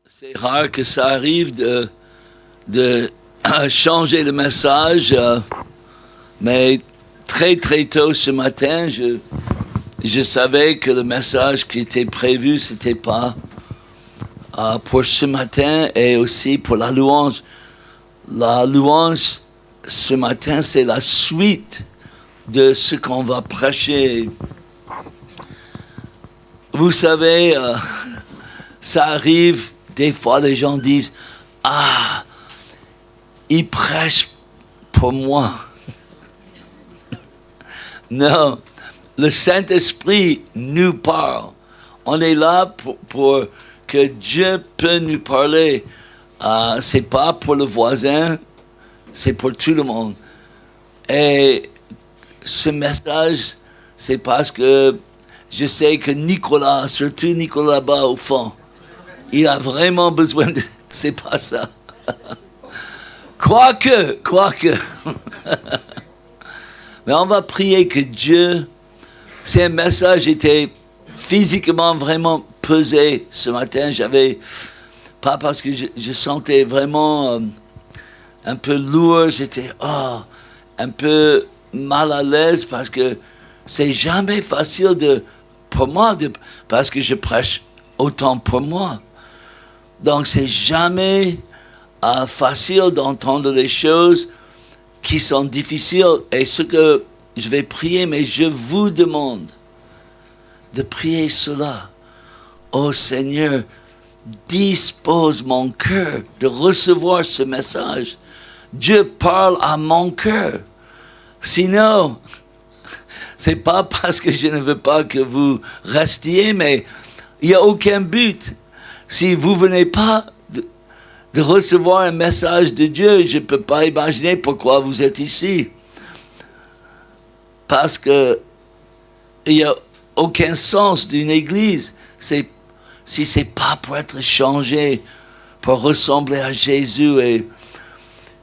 C'est rare que ça arrive de changer le message, mais très très tôt ce matin, je savais que le message qui était prévu, c'était pas pour ce matin et aussi pour la louange. La louange ce matin, c'est la suite de ce qu'on va prêcher. Vous savez, ça arrive, des fois les gens disent « Ah, il prêche pour moi. » Non, le Saint-Esprit nous parle. On est là pour que Dieu peut nous parler. C'est pas pour le voisin, c'est pour tout le monde. Et ce message, c'est parce que je sais que Nicolas, surtout Nicolas là-bas au fond, il a vraiment besoin de... C'est pas ça. Quoique. Mais on va prier que Dieu... C'est un message qui était physiquement vraiment pesé ce matin. J'avais... Pas parce que je sentais vraiment un peu lourd. J'étais un peu mal à l'aise parce que c'est jamais facile pour moi, parce que je prêche autant pour moi. Donc c'est jamais facile d'entendre les choses qui sont difficiles. Et ce que je vais prier, mais je vous demande de prier cela. Oh Seigneur, dispose mon cœur de recevoir ce message. Dieu parle à mon cœur. Sinon, c'est pas parce que je ne veux pas que vous restiez, mais il n'y a aucun but. Si vous venez pas de recevoir un message de Dieu, je ne peux pas imaginer pourquoi vous êtes ici. Parce que il n'y a aucun sens d'une église. Si ce n'est pas pour être changé, pour ressembler à Jésus. Et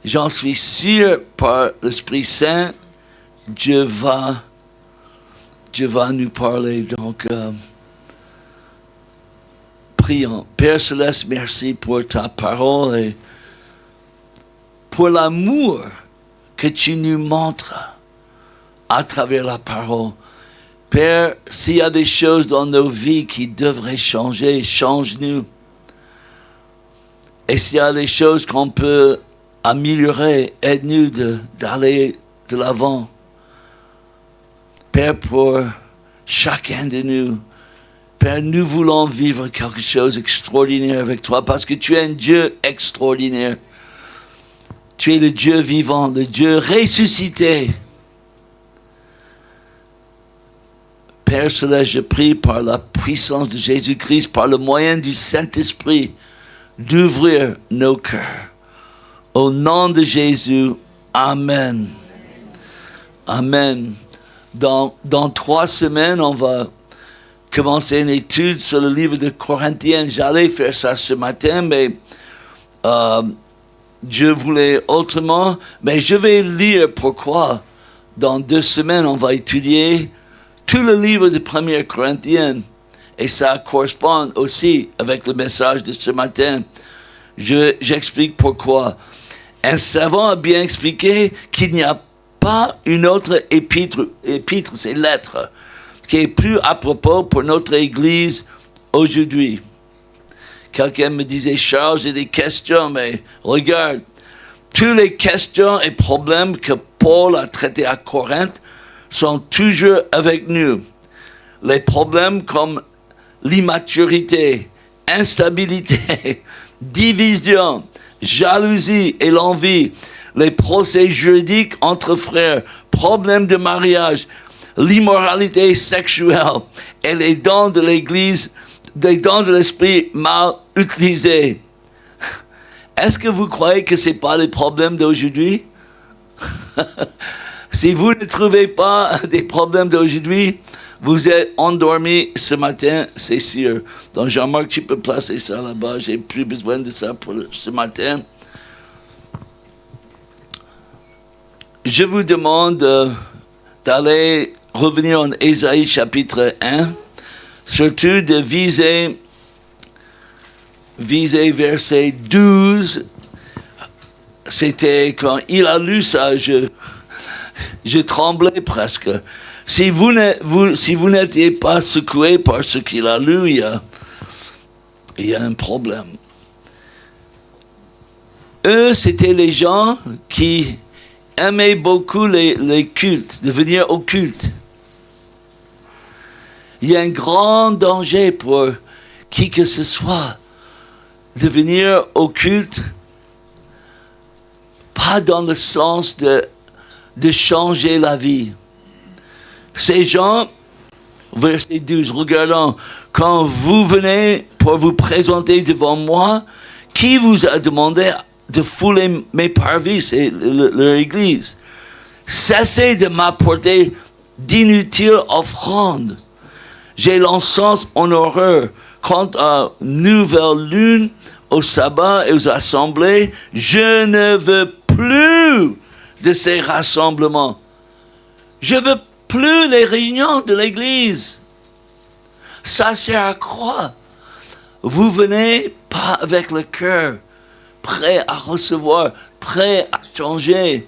j'en suis sûr, par l'Esprit Saint, Dieu va nous parler. Donc, prions. Père Céleste, merci pour ta parole et pour l'amour que tu nous montres à travers la parole. Père, s'il y a des choses dans nos vies qui devraient changer, change-nous. Et s'il y a des choses qu'on peut améliorer, aide-nous d'aller de l'avant. Père, pour chacun de nous, Père, nous voulons vivre quelque chose d'extraordinaire avec toi parce que tu es un Dieu extraordinaire. Tu es le Dieu vivant, le Dieu ressuscité. Père Céleste, je prie par la puissance de Jésus-Christ, par le moyen du Saint-Esprit, d'ouvrir nos cœurs. Au nom de Jésus, Amen. Amen. Dans 3 semaines, on va commencer une étude sur le livre de Corinthiens. J'allais faire ça ce matin, mais Dieu voulait autrement. Mais je vais lire pourquoi. Dans 2 semaines, on va étudier tout le livre de 1 Corinthiens. Et ça correspond aussi avec le message de ce matin. J'explique pourquoi. Un savant a bien expliqué qu'il n'y a pas une autre épître, c'est lettre, qui est plus à propos pour notre Église aujourd'hui. Quelqu'un me disait, Charles, j'ai des questions, mais regarde, toutes les questions et problèmes que Paul a traités à Corinthe sont toujours avec nous. Les problèmes comme l'immaturité, instabilité, division, jalousie et l'envie, les procès juridiques entre frères, problèmes de mariage, l'immoralité sexuelle et les dons de l'Église, des dons de l'Esprit mal utilisés. Est-ce que vous croyez que ce n'est pas les problèmes d'aujourd'hui? Si vous ne trouvez pas des problèmes d'aujourd'hui, vous êtes endormi ce matin, c'est sûr. Donc Jean-Marc, tu peux placer ça là-bas. J'ai plus besoin de ça pour ce matin. Je vous demande d'aller revenir en Ésaïe chapitre 1, surtout de viser viser verset 12. C'était quand il a lu ça, je tremblais presque. Si vous n'étiez pas secoué par ce qu'il a lu, il y a un problème. Eux, c'était les gens qui aimaient beaucoup les cultes, de venir au culte. Il y a un grand danger pour qui que ce soit de venir au culte, pas dans le sens de changer la vie. Ces gens, verset 12, regardons, quand vous venez pour vous présenter devant moi, qui vous a demandé de fouler mes parvis? C'est leur église. Cessez de m'apporter d'inutiles offrandes. J'ai l'encens en horreur. Quant à nouvelle lune, au sabbat et aux assemblées, je ne veux plus de ces rassemblements. Je veux plus les réunions de l'église. Ça sert à quoi? Vous venez pas avec le cœur, prêt à recevoir, prêt à changer.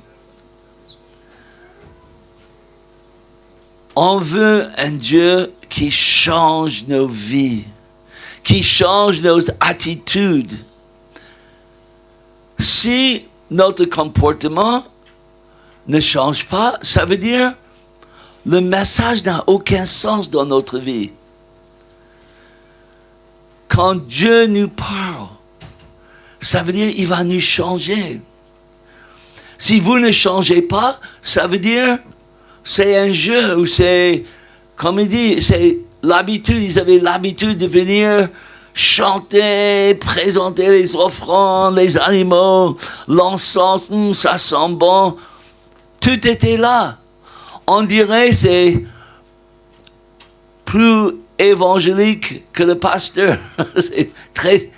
On veut un Dieu qui change nos vies, qui change nos attitudes. Si notre comportement ne change pas, ça veut dire le message n'a aucun sens dans notre vie. Quand Dieu nous parle, ça veut dire qu'il va nous changer. Si vous ne changez pas, ça veut dire c'est un jeu ou c'est, comme il dit, c'est l'habitude. Ils avaient l'habitude de venir chanter, présenter les offrandes, les animaux, l'encens, ça sent bon. Tout était là. On dirait c'est plus évangélique que le pasteur. C'est très...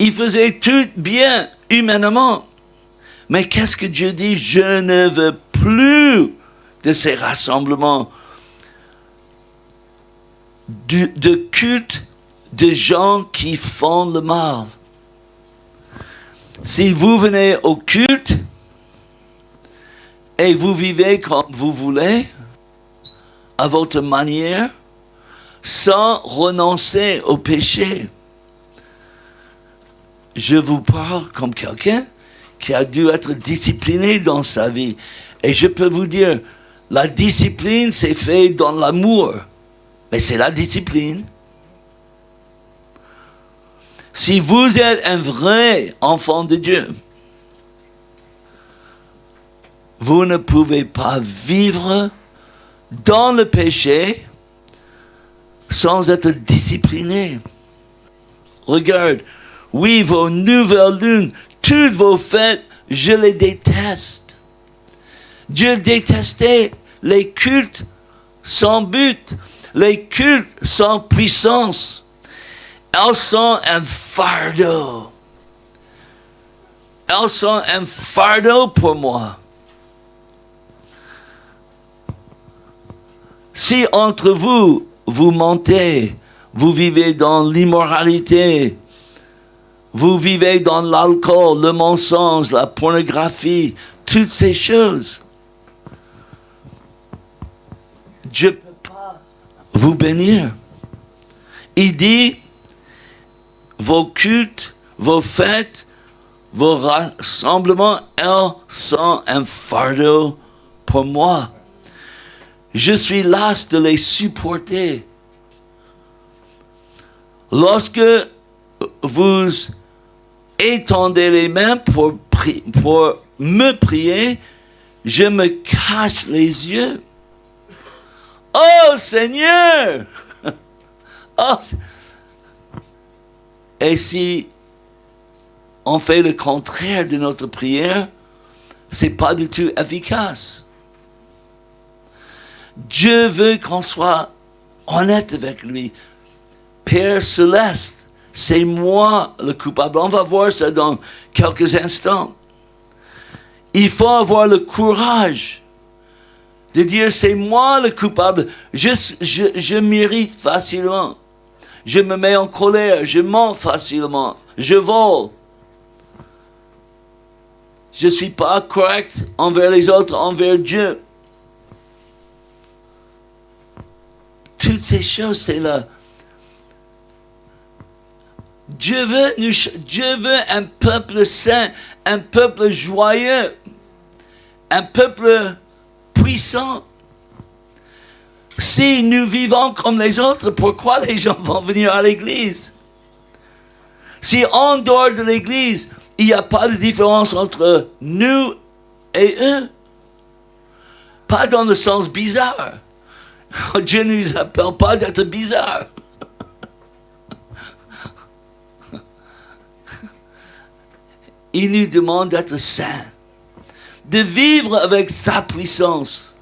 Il faisait tout bien humainement. Mais qu'est-ce que Dieu dit? Je ne veux plus de ces rassemblements de culte de gens qui font le mal. Si vous venez au culte et vous vivez comme vous voulez, à votre manière, sans renoncer au péché, je vous parle comme quelqu'un qui a dû être discipliné dans sa vie. Et je peux vous dire, la discipline, c'est fait dans l'amour. Mais c'est la discipline. Si vous êtes un vrai enfant de Dieu, vous ne pouvez pas vivre dans le péché sans être discipliné. Regarde, oui, vos nouvelles lunes, toutes vos fêtes, je les déteste. Dieu détestait les cultes sans but, les cultes sans puissance. Elles sont un fardeau. Elles sont un fardeau pour moi. Si entre vous, vous mentez, vous vivez dans l'immoralité, vous vivez dans l'alcool, le mensonge, la pornographie, toutes ces choses, Dieu ne peut pas vous bénir. Il dit, vos cultes, vos fêtes, vos rassemblements, elles sont un fardeau pour moi. Je suis las de les supporter. Lorsque vous étendez les mains pour me prier, je me cache les yeux. Oh Seigneur! Oh. Et si on fait le contraire de notre prière, c'est pas du tout efficace. Dieu veut qu'on soit honnête avec lui. Père Céleste, c'est moi le coupable. On va voir ça dans quelques instants. Il faut avoir le courage de dire c'est moi le coupable. Je mérite facilement. je me mets en colère, je mens facilement, je vole. Je ne suis pas correct envers les autres, envers Dieu. Toutes ces choses, c'est là. Dieu veut un peuple saint, un peuple joyeux, un peuple puissant. Si nous vivons comme les autres, pourquoi les gens vont venir à l'église? Si en dehors de l'église, il n'y a pas de différence entre nous et eux, pas dans le sens bizarre. Dieu ne nous appelle pas d'être bizarres. Il nous demande d'être saints, de vivre avec sa puissance,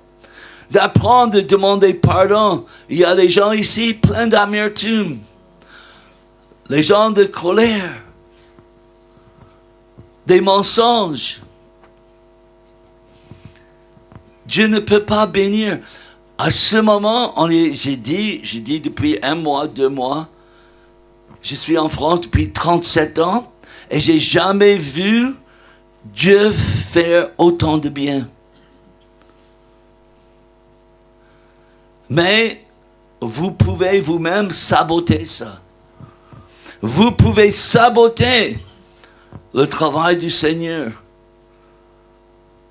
d'apprendre à demander pardon. Il y a des gens ici pleins d'amertume, les gens de colère, des mensonges. Dieu ne peut pas bénir. À ce moment, j'ai dit depuis 1 mois, 2 mois, je suis en France depuis 37 ans, et j'ai jamais vu Dieu faire autant de bien. Mais vous pouvez vous-même saboter ça. Vous pouvez saboter le travail du Seigneur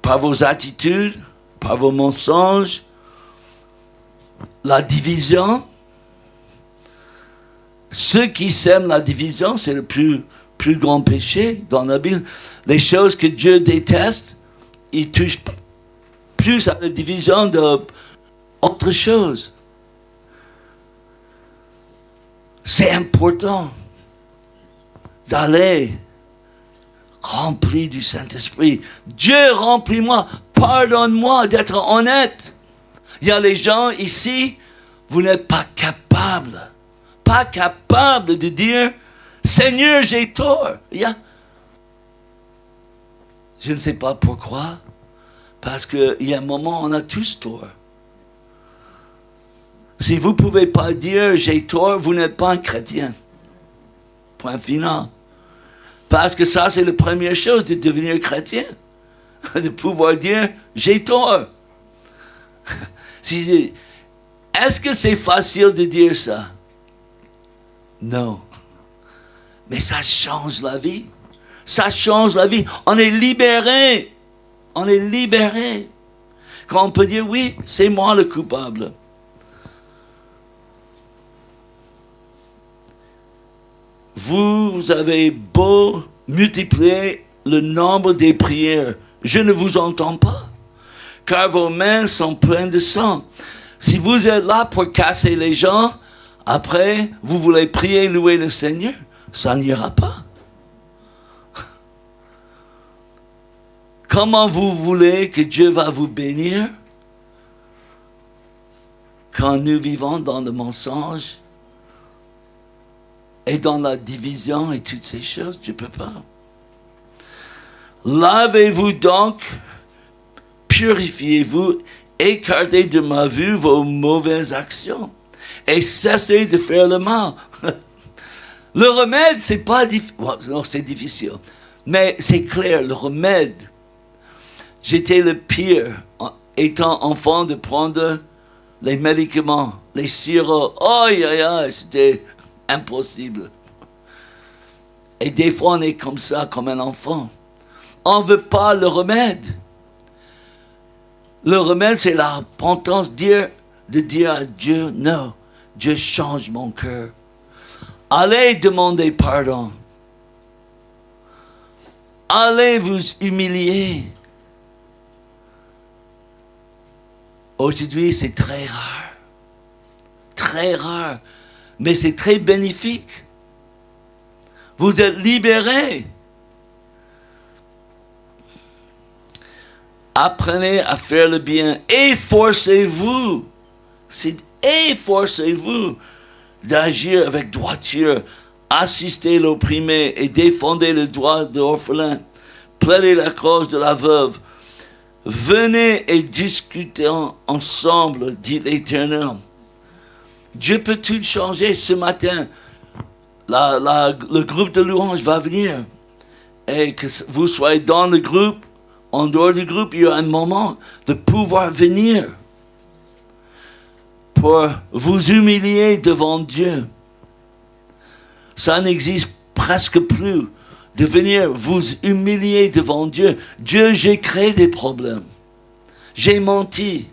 par vos attitudes, par vos mensonges, la division. Ceux qui sèment la division, c'est le plus grand péché dans la Bible. Les choses que Dieu déteste, il touche plus à la division d'autres choses. C'est important d'aller rempli du Saint-Esprit. Dieu, remplis-moi, pardonne-moi d'être honnête. Il y a des gens ici, vous n'êtes pas capables de dire Seigneur, j'ai tort. Je ne sais pas pourquoi, parce qu'il y a un moment, on a tous tort. Si vous ne pouvez pas dire j'ai tort, vous n'êtes pas un chrétien. Point final. Parce que ça, c'est la première chose de devenir chrétien. De pouvoir dire j'ai tort. Est-ce que c'est facile de dire ça? Non. Mais ça change la vie. Ça change la vie. On est libéré. On est libéré. Quand on peut dire oui, c'est moi le coupable. Vous avez beau multiplier le nombre des prières, je ne vous entends pas, car vos mains sont pleines de sang. Si vous êtes là pour casser les gens, après, vous voulez prier, louer le Seigneur, ça n'ira pas. Comment vous voulez que Dieu va vous bénir quand nous vivons dans le mensonge et dans la division et toutes ces choses? Tu ne peux pas. Lavez-vous donc, purifiez-vous, écartez de ma vue vos mauvaises actions et cessez de faire le mal. Le remède, c'est pas difficile. Non, c'est difficile. Mais c'est clair, le remède. J'étais le pire, étant enfant, de prendre les médicaments, les sirops. Aïe, aïe, aïe, c'était impossible. Et des fois, on est comme ça, comme un enfant. On ne veut pas le remède. Le remède, c'est la repentance, de dire à Dieu, non, Dieu change mon cœur. Allez demander pardon. Allez vous humilier. Aujourd'hui, c'est très rare. Très rare. Mais c'est très bénéfique. Vous êtes libérés. Apprenez à faire le bien. Efforcez-vous. Efforcez-vous d'agir avec droiture. Assistez l'opprimé et défendez le droit de l'orphelin. Plaidez la cause de la veuve. Venez et discutez ensemble, dit l'Éternel. Dieu peut tout changer ce matin. Le groupe de louange va venir. Et que vous soyez dans le groupe, en dehors du groupe, il y a un moment de pouvoir venir pour vous humilier devant Dieu. Ça n'existe presque plus, de venir vous humilier devant Dieu. Dieu, j'ai créé des problèmes. J'ai menti.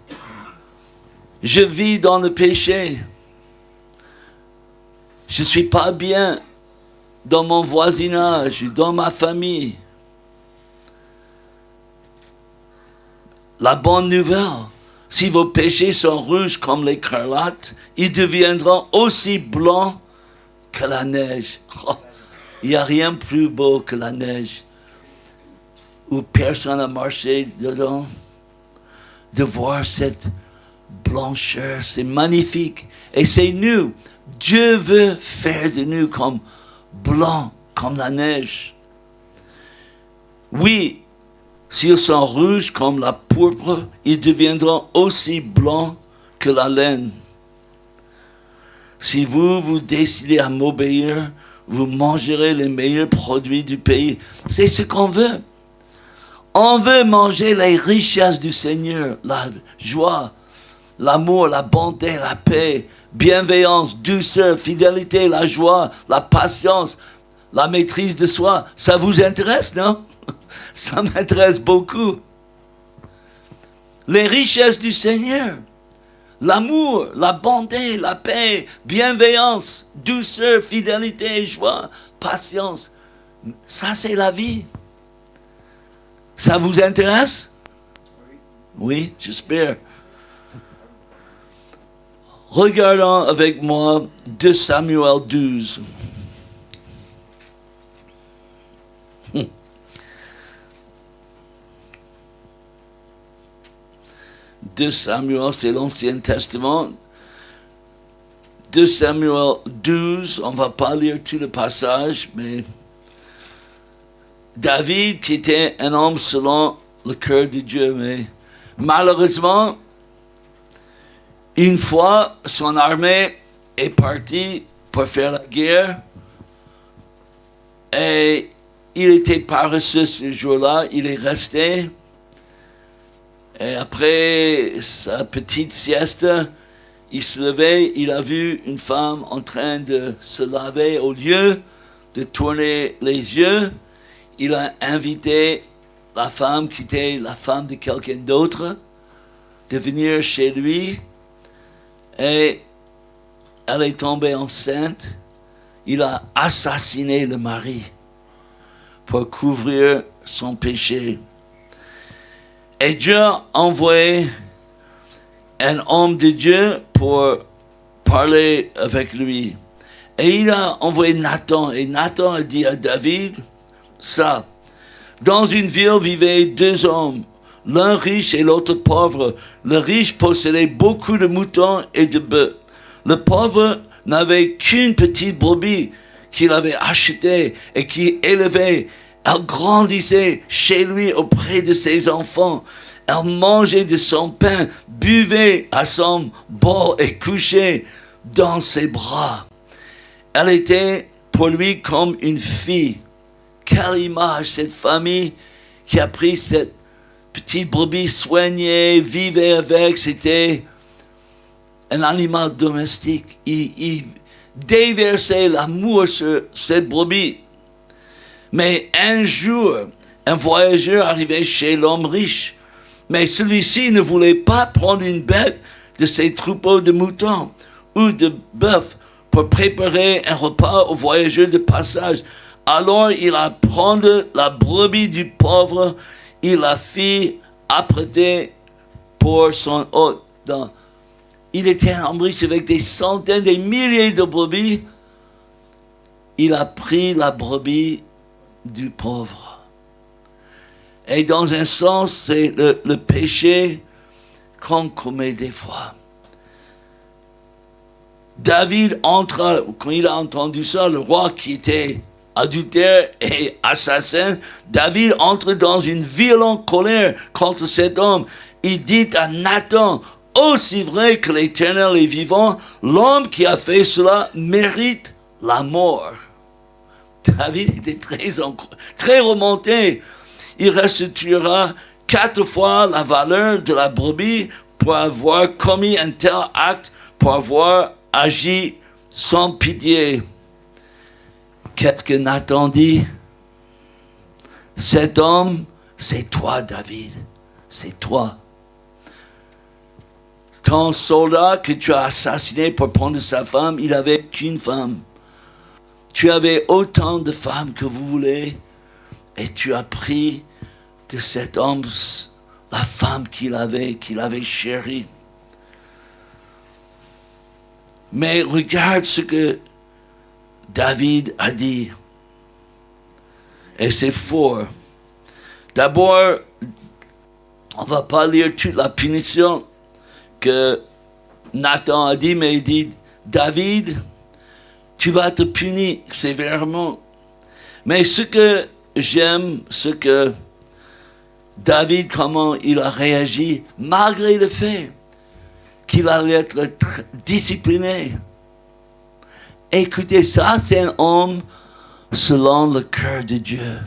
Je vis dans le péché. Je ne suis pas bien dans mon voisinage, dans ma famille. La bonne nouvelle, si vos péchés sont rouges comme l'écarlate, ils deviendront aussi blancs que la neige. Oh, il n'y a rien de plus beau que la neige, où personne n'a marché dedans. De voir cette blancheur, c'est magnifique. Et c'est nous. Dieu veut faire de nous comme blancs, comme la neige. Oui, s'ils sont rouges comme la pourpre, ils deviendront aussi blancs que la laine. Si vous décidez à m'obéir, vous mangerez les meilleurs produits du pays. C'est ce qu'on veut. On veut manger les richesses du Seigneur, la joie, l'amour, la bonté, la paix, bienveillance, douceur, fidélité, la joie, la patience, la maîtrise de soi. Ça vous intéresse, non? Ça m'intéresse beaucoup. Les richesses du Seigneur, l'amour, la bonté, la paix, bienveillance, douceur, fidélité, joie, patience. Ça, c'est la vie. Ça vous intéresse? Oui, j'espère. Regardons avec moi 2 Samuel 12. De Samuel, c'est l'Ancien Testament. 2 Samuel 12, on ne va pas lire tout le passage, mais David, qui était un homme selon le cœur de Dieu, mais malheureusement, une fois, son armée est partie pour faire la guerre, et il était paresseux ce jour-là, il est resté. Et après sa petite sieste, il se levait, il a vu une femme en train de se laver. Au lieu de tourner les yeux, il a invité la femme qui était la femme de quelqu'un d'autre de venir chez lui. Et elle est tombée enceinte. Il a assassiné le mari pour couvrir son péché. Et Dieu a envoyé un homme de Dieu pour parler avec lui. Et il a envoyé Nathan. Et Nathan a dit à David, ça, dans une ville vivaient 2 hommes, l'un riche et l'autre pauvre. Le riche possédait beaucoup de moutons et de bœufs. Le pauvre n'avait qu'une petite brebis qu'il avait achetée et qui élevait. Elle grandissait chez lui auprès de ses enfants. Elle mangeait de son pain, buvait à son bol et couchait dans ses bras. Elle était pour lui comme une fille. Quelle image, cette famille qui a pris cette petite brebis soignée, vivait avec, c'était un animal domestique. Il déversait l'amour sur cette brebis. Mais un jour, un voyageur arrivait chez l'homme riche. Mais celui-ci ne voulait pas prendre une bête de ses troupeaux de moutons ou de bœufs pour préparer un repas aux voyageurs de passage. Alors il a pris la brebis du pauvre, il la fit apprêter pour son hôte. Il était un homme riche avec des centaines, des milliers de brebis. Il a pris la brebis du pauvre. Et dans un sens, c'est le péché qu'on commet des fois. David entra, quand il a entendu ça, le roi qui était adultère et assassin, David entre dans une violente colère contre cet homme. Il dit à Nathan, aussi vrai que l'Éternel est vivant, l'homme qui a fait cela mérite la mort. David était très remonté. Il restituera 4 fois la valeur de la brebis pour avoir commis un tel acte, pour avoir agi sans pitié. Qu'est-ce que Nathan dit? Cet homme, c'est toi, David. C'est toi. Ton soldat que tu as assassiné pour prendre sa femme, il n'avait qu'une femme. Tu avais autant de femmes que vous voulez, et tu as pris de cet homme la femme qu'il avait chérie. Mais regarde ce que David a dit. Et c'est fort. D'abord, on ne va pas lire toute la punition que Nathan a dit, mais il dit, David, tu vas te punir sévèrement. Mais ce que j'aime, ce que David, comment il a réagi, malgré le fait qu'il allait être discipliné. Écoutez, ça, c'est un homme selon le cœur de Dieu.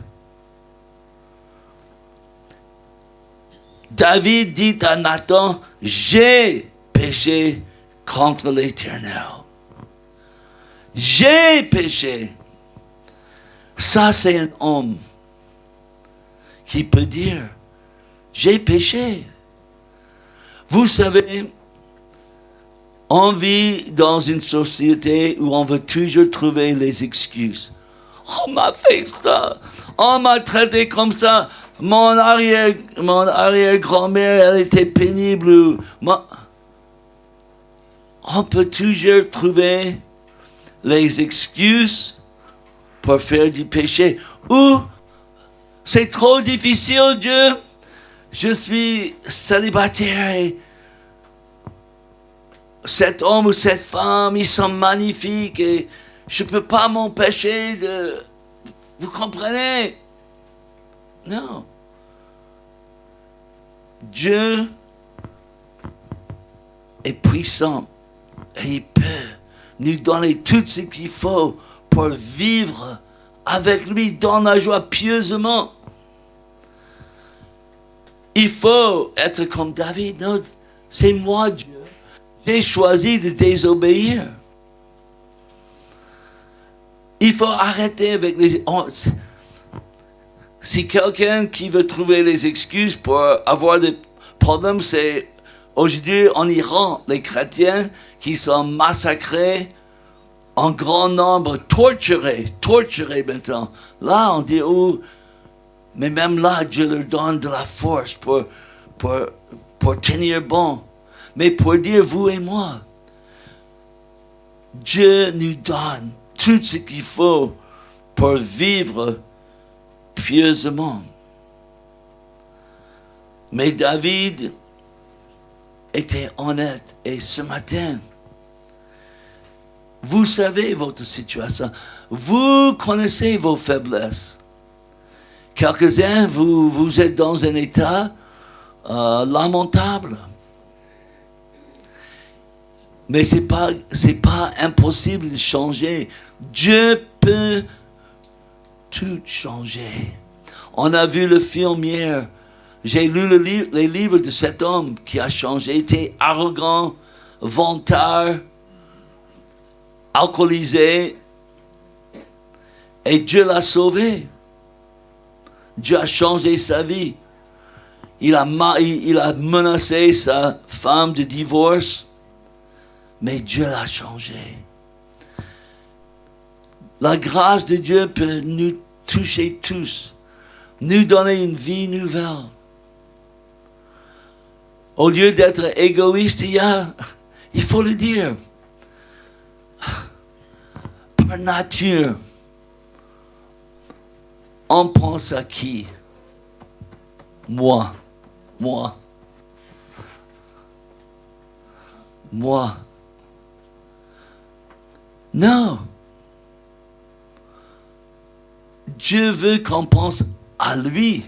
David dit à Nathan, j'ai péché contre l'Éternel. J'ai péché. Ça, c'est un homme qui peut dire, j'ai péché. Vous savez, on vit dans une société où on veut toujours trouver les excuses. On m'a fait ça, on m'a traité comme ça, mon arrière-grand-mère, elle était pénible. On peut toujours trouver les excuses pour faire du péché. Ou c'est trop difficile, Dieu, je suis célibataire et cet homme ou cette femme, ils sont magnifiques et je ne peux pas m'empêcher de... Vous comprenez? Non. Dieu est puissant et il peut nous donner tout ce qu'il faut pour vivre avec lui dans la joie pieusement. Il faut être comme David. Non, c'est moi, Dieu. J'ai choisi de désobéir. Il faut arrêter avec les... Si quelqu'un qui veut trouver les excuses pour avoir des problèmes, c'est aujourd'hui en Iran, les chrétiens qui sont massacrés en grand nombre, torturés maintenant. Là, on dit, oh, mais même là, Dieu leur donne de la force pour tenir bon. Mais pour dire, vous et moi, Dieu nous donne tout ce qu'il faut pour vivre pieusement. Mais David était honnête. Et ce matin, vous savez votre situation. Vous connaissez vos faiblesses. Quelques-uns, vous êtes dans un état lamentable. Mais c'est pas impossible de changer. Dieu peut tout changer. On a vu le film hier. J'ai lu les livres de cet homme qui a changé. Il était arrogant, vantard, alcoolisé. Et Dieu l'a sauvé. Dieu a changé sa vie. Il a menacé sa femme de divorce. Mais Dieu l'a changé. La grâce de Dieu peut nous toucher tous, nous donner une vie nouvelle. Au lieu d'être égoïste, il faut le dire, par nature, on pense à qui? Moi. Non. Dieu veut qu'on pense à lui.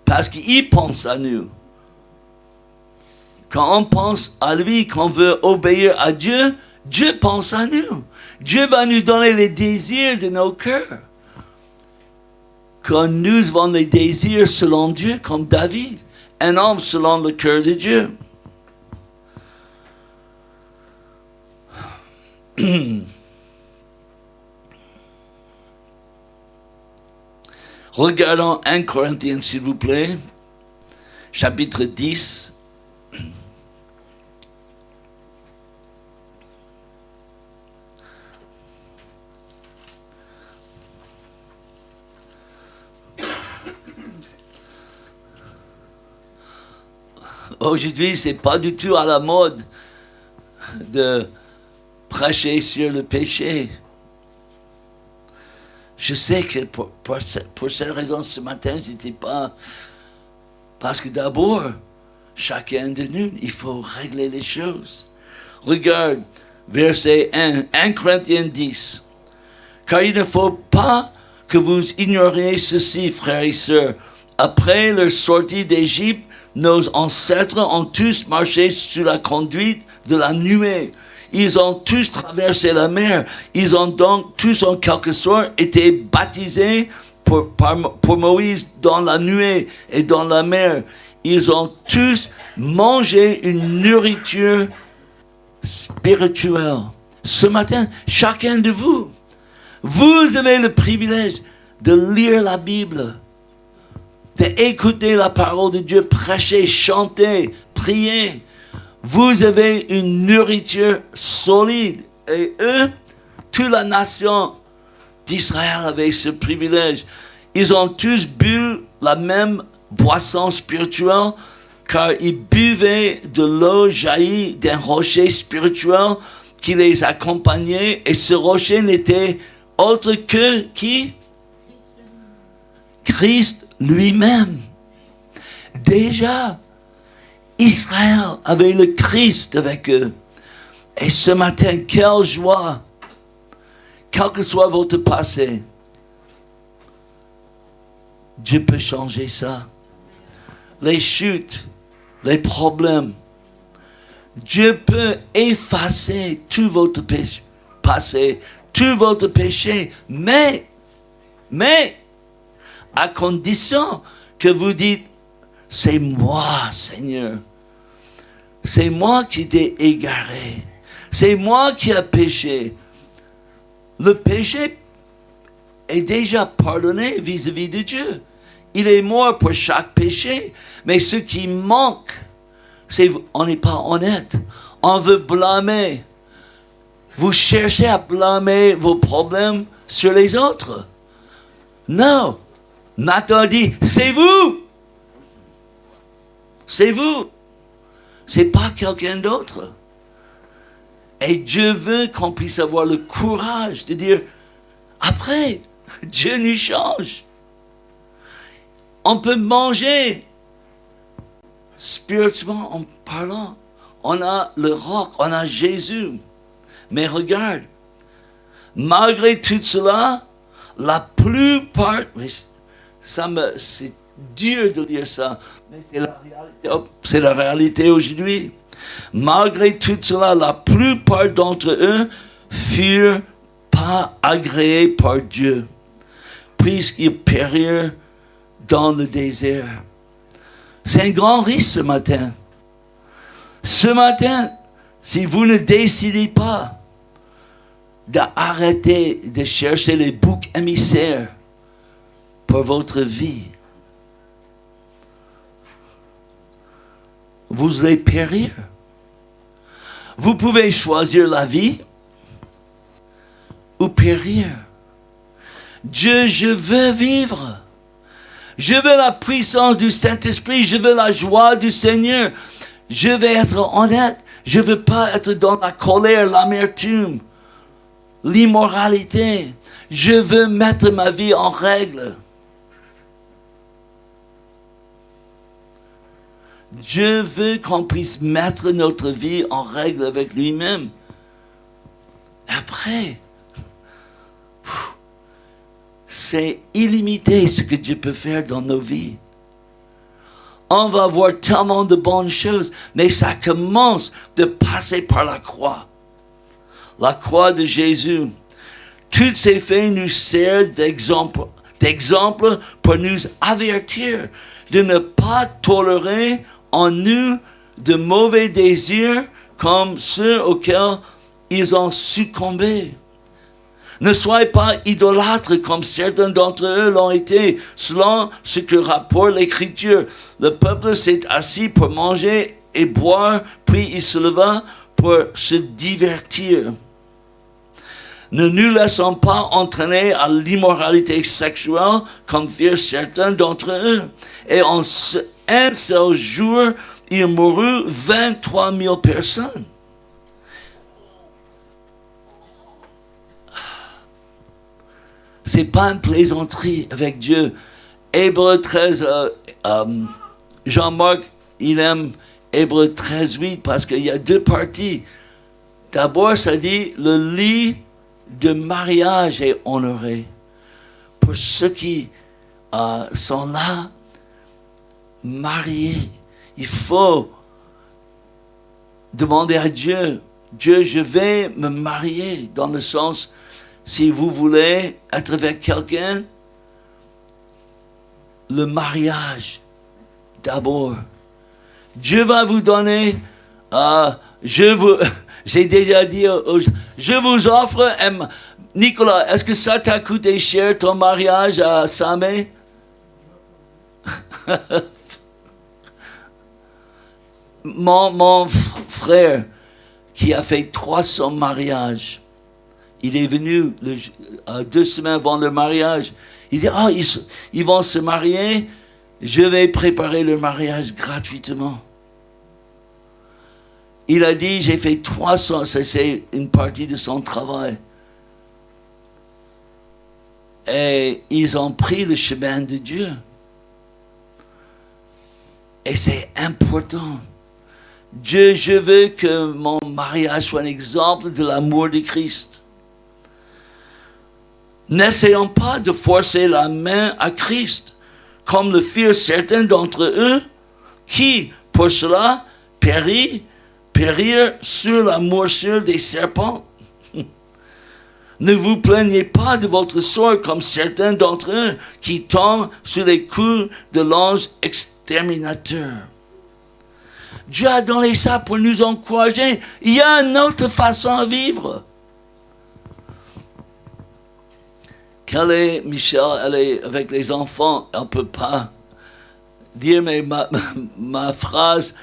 Parce qu'il pense à nous. Quand on pense à lui, qu'on veut obéir à Dieu, Dieu pense à nous. Dieu va nous donner les désirs de nos cœurs. Quand nous avons les désirs selon Dieu, comme David, un homme selon le cœur de Dieu. Regardons 1 Corinthiens, s'il vous plaît, chapitre 10. Aujourd'hui, c'est pas du tout à la mode de prêcher sur le péché. Je sais que pour cette raison, ce matin, je n'étais pas... Parce que d'abord, chacun de nous, il faut régler les choses. Regarde, verset 1 Corinthiens 10. Car il ne faut pas que vous ignoriez ceci, frères et sœurs. Après leur sortie d'Égypte, nos ancêtres ont tous marché sous la conduite de la nuée. Ils ont tous traversé la mer. Ils ont donc tous en quelque sorte été baptisés pour Moïse dans la nuée et dans la mer. Ils ont tous mangé une nourriture spirituelle. Ce matin, chacun de vous, vous avez le privilège de lire la Bible, d'écouter la parole de Dieu, prêcher, chanter, prier. Vous avez une nourriture solide. Et eux, toute la nation d'Israël avait ce privilège. Ils ont tous bu la même boisson spirituelle, car ils buvaient de l'eau jaillie d'un rocher spirituel qui les accompagnait. Et ce rocher n'était autre que qui? Christ lui-même. Déjà, Israël avait le Christ avec eux. Et ce matin, quelle joie! Quel que soit votre passé, Dieu peut changer ça. Les chutes, les problèmes. Dieu peut effacer tout votre passé, tout votre péché, mais, à condition que vous dites, c'est moi, Seigneur. C'est moi qui t'ai égaré. C'est moi qui ai péché. Le péché est déjà pardonné vis-à-vis de Dieu. Il est mort pour chaque péché. Mais ce qui manque, c'est qu'on n'est pas honnête. On veut blâmer. Vous cherchez à blâmer vos problèmes sur les autres. Non. Nathan dit, c'est vous. C'est vous. C'est pas quelqu'un d'autre. Et Dieu veut qu'on puisse avoir le courage de dire, après, Dieu nous change. On peut manger spirituellement en parlant. On a le roc, on a Jésus. Mais regarde, malgré tout cela, la plupart, c'est dur de dire ça, mais c'est la réalité aujourd'hui. Malgré tout cela, la plupart d'entre eux furent pas agréés par Dieu, puisqu'ils périrent dans le désert. C'est un grand risque ce matin. Ce matin, si vous ne décidez pas d'arrêter de chercher les boucs émissaires pour votre vie, vous allez périr. Vous pouvez choisir la vie ou périr. Dieu, je veux vivre. Je veux la puissance du Saint-Esprit. Je veux la joie du Seigneur. Je veux être honnête. Je ne veux pas être dans la colère, l'amertume, l'immoralité. Je veux mettre ma vie en règle. Dieu veut qu'on puisse mettre notre vie en règle avec lui-même. Après, c'est illimité ce que Dieu peut faire dans nos vies. on va voir tellement de bonnes choses, mais ça commence de passer par la croix. La croix de Jésus. Tous ces faits nous servent d'exemple pour nous avertir de ne pas tolérer en nous de mauvais désirs comme ceux auxquels ils ont succombé. Ne soyez pas idolâtres comme certains d'entre eux l'ont été, selon ce que rapporte l'Écriture. Le peuple s'est assis pour manger et boire, puis il se leva pour se divertir. Ne nous laissons pas entraîner à l'immoralité sexuelle comme firent certains d'entre eux. Et en un seul jour, il mourut 23 000 personnes. C'est pas une plaisanterie avec Dieu. Hébreux 13, Jean-Marc, il aime Hébreux 13, 8 parce qu'il y a deux parties. D'abord, ça dit le lit de mariage est honoré. Pour ceux qui sont là, mariés, il faut demander à Dieu, Dieu, je vais me marier, dans le sens, si vous voulez être avec quelqu'un, le mariage d'abord. Dieu va vous donner, j'ai déjà dit, je vous offre, Nicolas, est-ce que ça t'a coûté cher ton mariage à Samé? Mon frère, qui a fait 300 mariages, il est venu 2 semaines avant le mariage. Il dit, ils vont se marier, je vais préparer le mariage gratuitement. Il a dit, j'ai fait 300, c'est une partie de son travail. Et ils ont pris le chemin de Dieu. Et c'est important. Dieu, je veux que mon mariage soit un exemple de l'amour de Christ. N'essayons pas de forcer la main à Christ, comme le firent certains d'entre eux, qui, pour cela, périrent sur la morsure des serpents. Ne vous plaignez pas de votre sort comme certains d'entre eux qui tombent sous les coups de l'ange exterminateur. Dieu a donné ça pour nous encourager. Il y a une autre façon de vivre. Quelle est, Michel, elle est avec les enfants, elle ne peut pas dire, mais ma phrase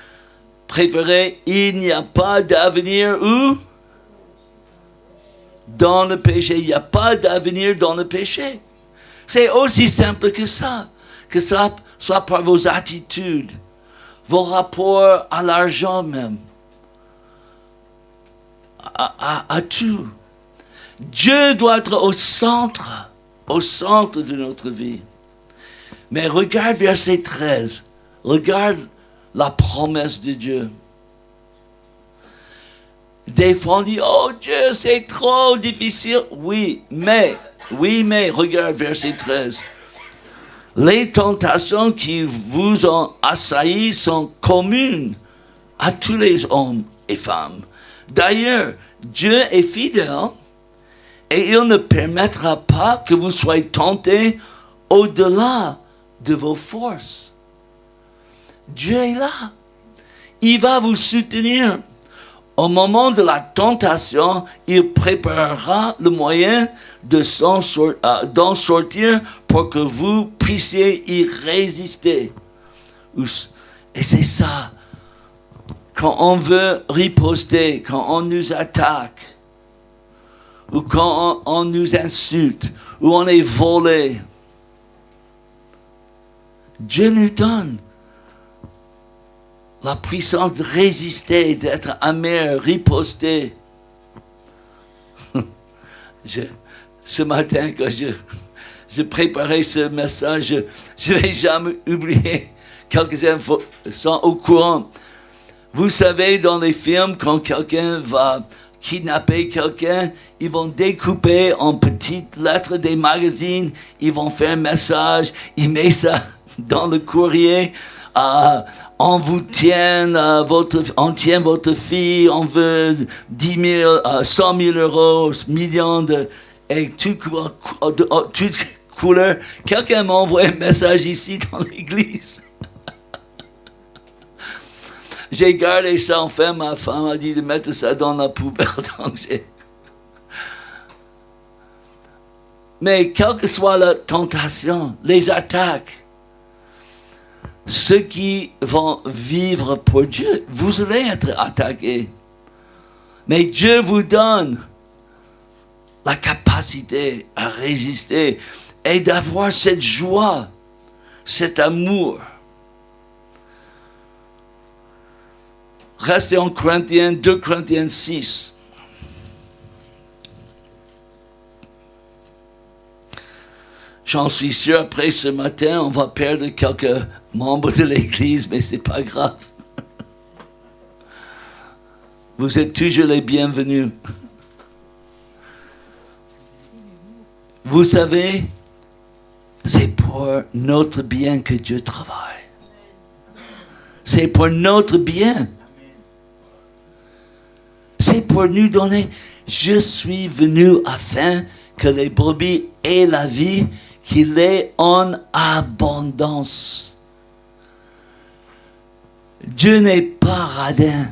préférée, il n'y a pas d'avenir où? Dans le péché. Il n'y a pas d'avenir dans le péché. C'est aussi simple que ça soit par vos attitudes, vos rapports à l'argent même, à tout. Dieu doit être au centre de notre vie. Mais regarde verset 13, regarde la promesse de Dieu. Des fois on dit, oh Dieu, c'est trop difficile. Oui, mais, regarde verset 13. Les tentations qui vous ont assaillis sont communes à tous les hommes et femmes. D'ailleurs, Dieu est fidèle et il ne permettra pas que vous soyez tentés au-delà de vos forces. Dieu est là. Il va vous soutenir. Au moment de la tentation, il préparera le moyen d'en sortir pour que vous puissiez y résister. Et c'est ça. Quand on veut riposter, quand on nous attaque, ou quand on nous insulte, ou on est volé, Dieu nous donne la puissance de résister, d'être amer, riposter. Ce matin, quand je préparais ce message, je ne vais jamais oublier. Quelques-uns sont au courant. Vous savez, dans les films, quand quelqu'un va kidnapper quelqu'un, ils vont découper en petites lettres des magazines, ils vont faire un message, ils mettent ça dans le courrier. On vous tient, on tient votre fille, on veut 10 000, 100 000 euros, millions de... Et toutes couleurs. Quelqu'un m'a envoyé un message ici dans l'église. J'ai gardé ça, enfin, ma femme a dit de mettre ça dans la poubelle. Donc Mais quelle que soit la tentation, les attaques, ceux qui vont vivre pour Dieu, vous allez être attaqués. Mais Dieu vous donne la capacité à résister et d'avoir cette joie, cet amour. Restez en Corinthiens, 2 Corinthiens 6. J'en suis sûr, après ce matin, on va perdre quelques membres de l'Église, mais c'est pas grave. Vous êtes toujours les bienvenus. Vous savez, c'est pour notre bien que Dieu travaille. C'est pour notre bien. C'est pour nous donner. Je suis venu afin que les brebis aient la vie, qu'il est en abondance. Dieu n'est pas radin.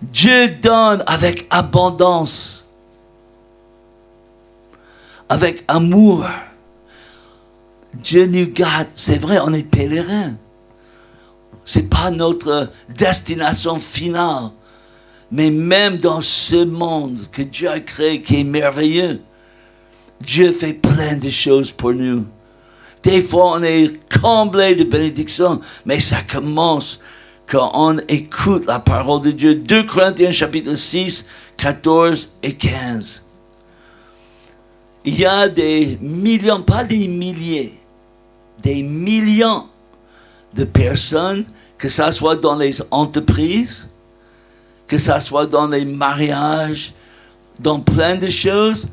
Dieu donne avec abondance, avec amour. Dieu nous garde. C'est vrai, on est pèlerins. C'est pas notre destination finale. Mais même dans ce monde que Dieu a créé, qui est merveilleux, Dieu fait plein de choses pour nous. Des fois, on est comblé de bénédictions, mais ça commence quand on écoute la parole de Dieu. 2 Corinthiens chapitre 6, 14 et 15. Il y a des millions, pas des milliers, des millions de personnes, que ça soit dans les entreprises, que ça soit dans les mariages, dans plein de choses,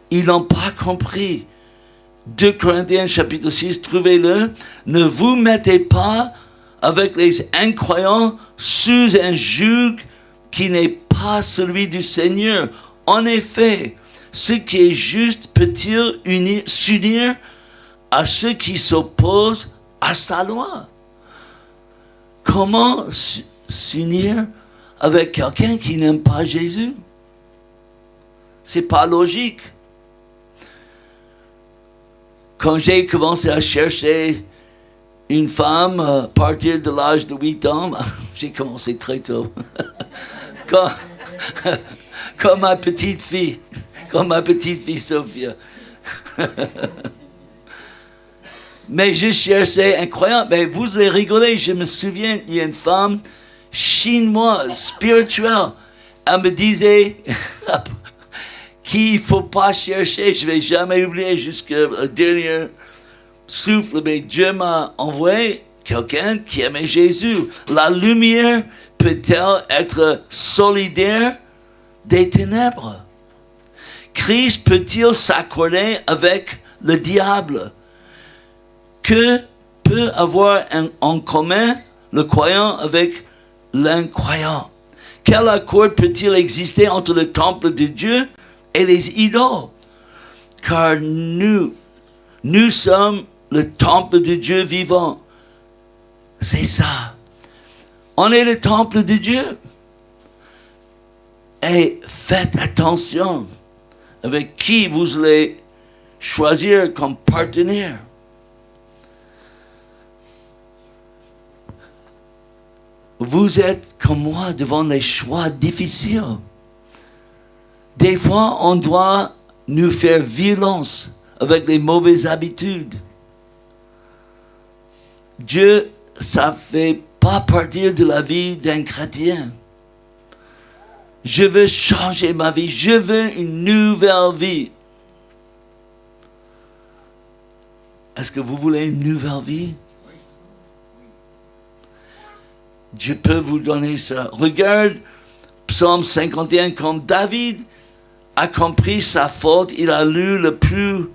ils n'ont pas compris. 2 Corinthiens chapitre 6, trouvez-le. Ne vous mettez pas avec les incroyants sous un joug qui n'est pas celui du Seigneur. En effet, ce qui est juste peut-il s'unir à ceux qui s'opposent à sa loi. Comment s'unir avec quelqu'un qui n'aime pas Jésus? C'est pas logique. Quand j'ai commencé à chercher une femme à partir de l'âge de 8 ans, j'ai commencé très tôt. Comme ma petite fille Sophia. Mais je cherchais incroyable. Mais vous allez rigoler, je me souviens, il y a une femme chinoise, spirituelle. Elle me disait qu'il ne faut pas chercher. Je ne vais jamais oublier jusqu'au dernier souffle. Mais Dieu m'a envoyé quelqu'un qui aimait Jésus. La lumière peut-elle être solidaire des ténèbres? Christ peut-il s'accorder avec le diable? Que peut avoir en commun le croyant avec l'incroyant? Quel accord peut-il exister entre le temple de Dieu et les idoles? Car nous sommes le temple de Dieu vivant. C'est ça. On est le temple de Dieu. Et faites attention avec qui vous allez choisir comme partenaire. Vous êtes comme moi devant des choix difficiles. Des fois, on doit nous faire violence avec les mauvaises habitudes. Dieu, ça ne fait pas partir de la vie d'un chrétien. Je veux changer ma vie. Je veux une nouvelle vie. Est-ce que vous voulez une nouvelle vie? Dieu peut vous donner ça. Regarde Psaume 51, quand David a compris sa faute, il a lu la plus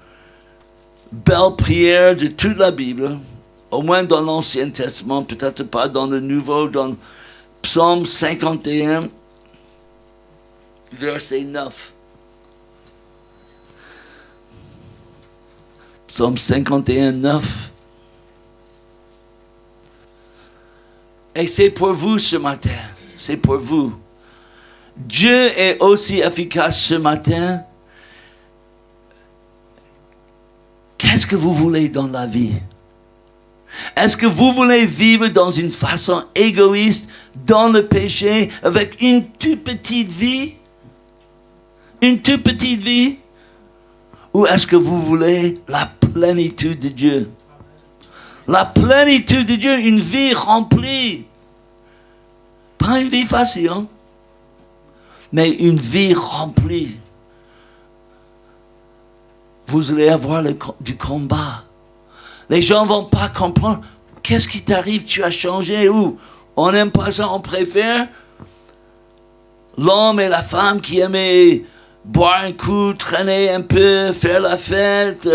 belle prière de toute la Bible. au moins dans l'Ancien Testament, peut-être pas dans le Nouveau, dans Psaume 51, verset 9. Psaume 51, 9. Et c'est pour vous ce matin. C'est pour vous. Dieu est aussi efficace ce matin. Qu'est-ce que vous voulez dans la vie? Est-ce que vous voulez vivre dans une façon égoïste, dans le péché, avec une toute petite vie? Une toute petite vie? Ou est-ce que vous voulez la plénitude de Dieu? La plénitude de Dieu, une vie remplie. Pas une vie facile, hein? Mais une vie remplie. Vous allez avoir du combat. Les gens ne vont pas comprendre. Qu'est-ce qui t'arrive? Tu as changé où? On n'aime pas ça, on préfère l'homme et la femme qui aimaient boire un coup, traîner un peu, faire la fête,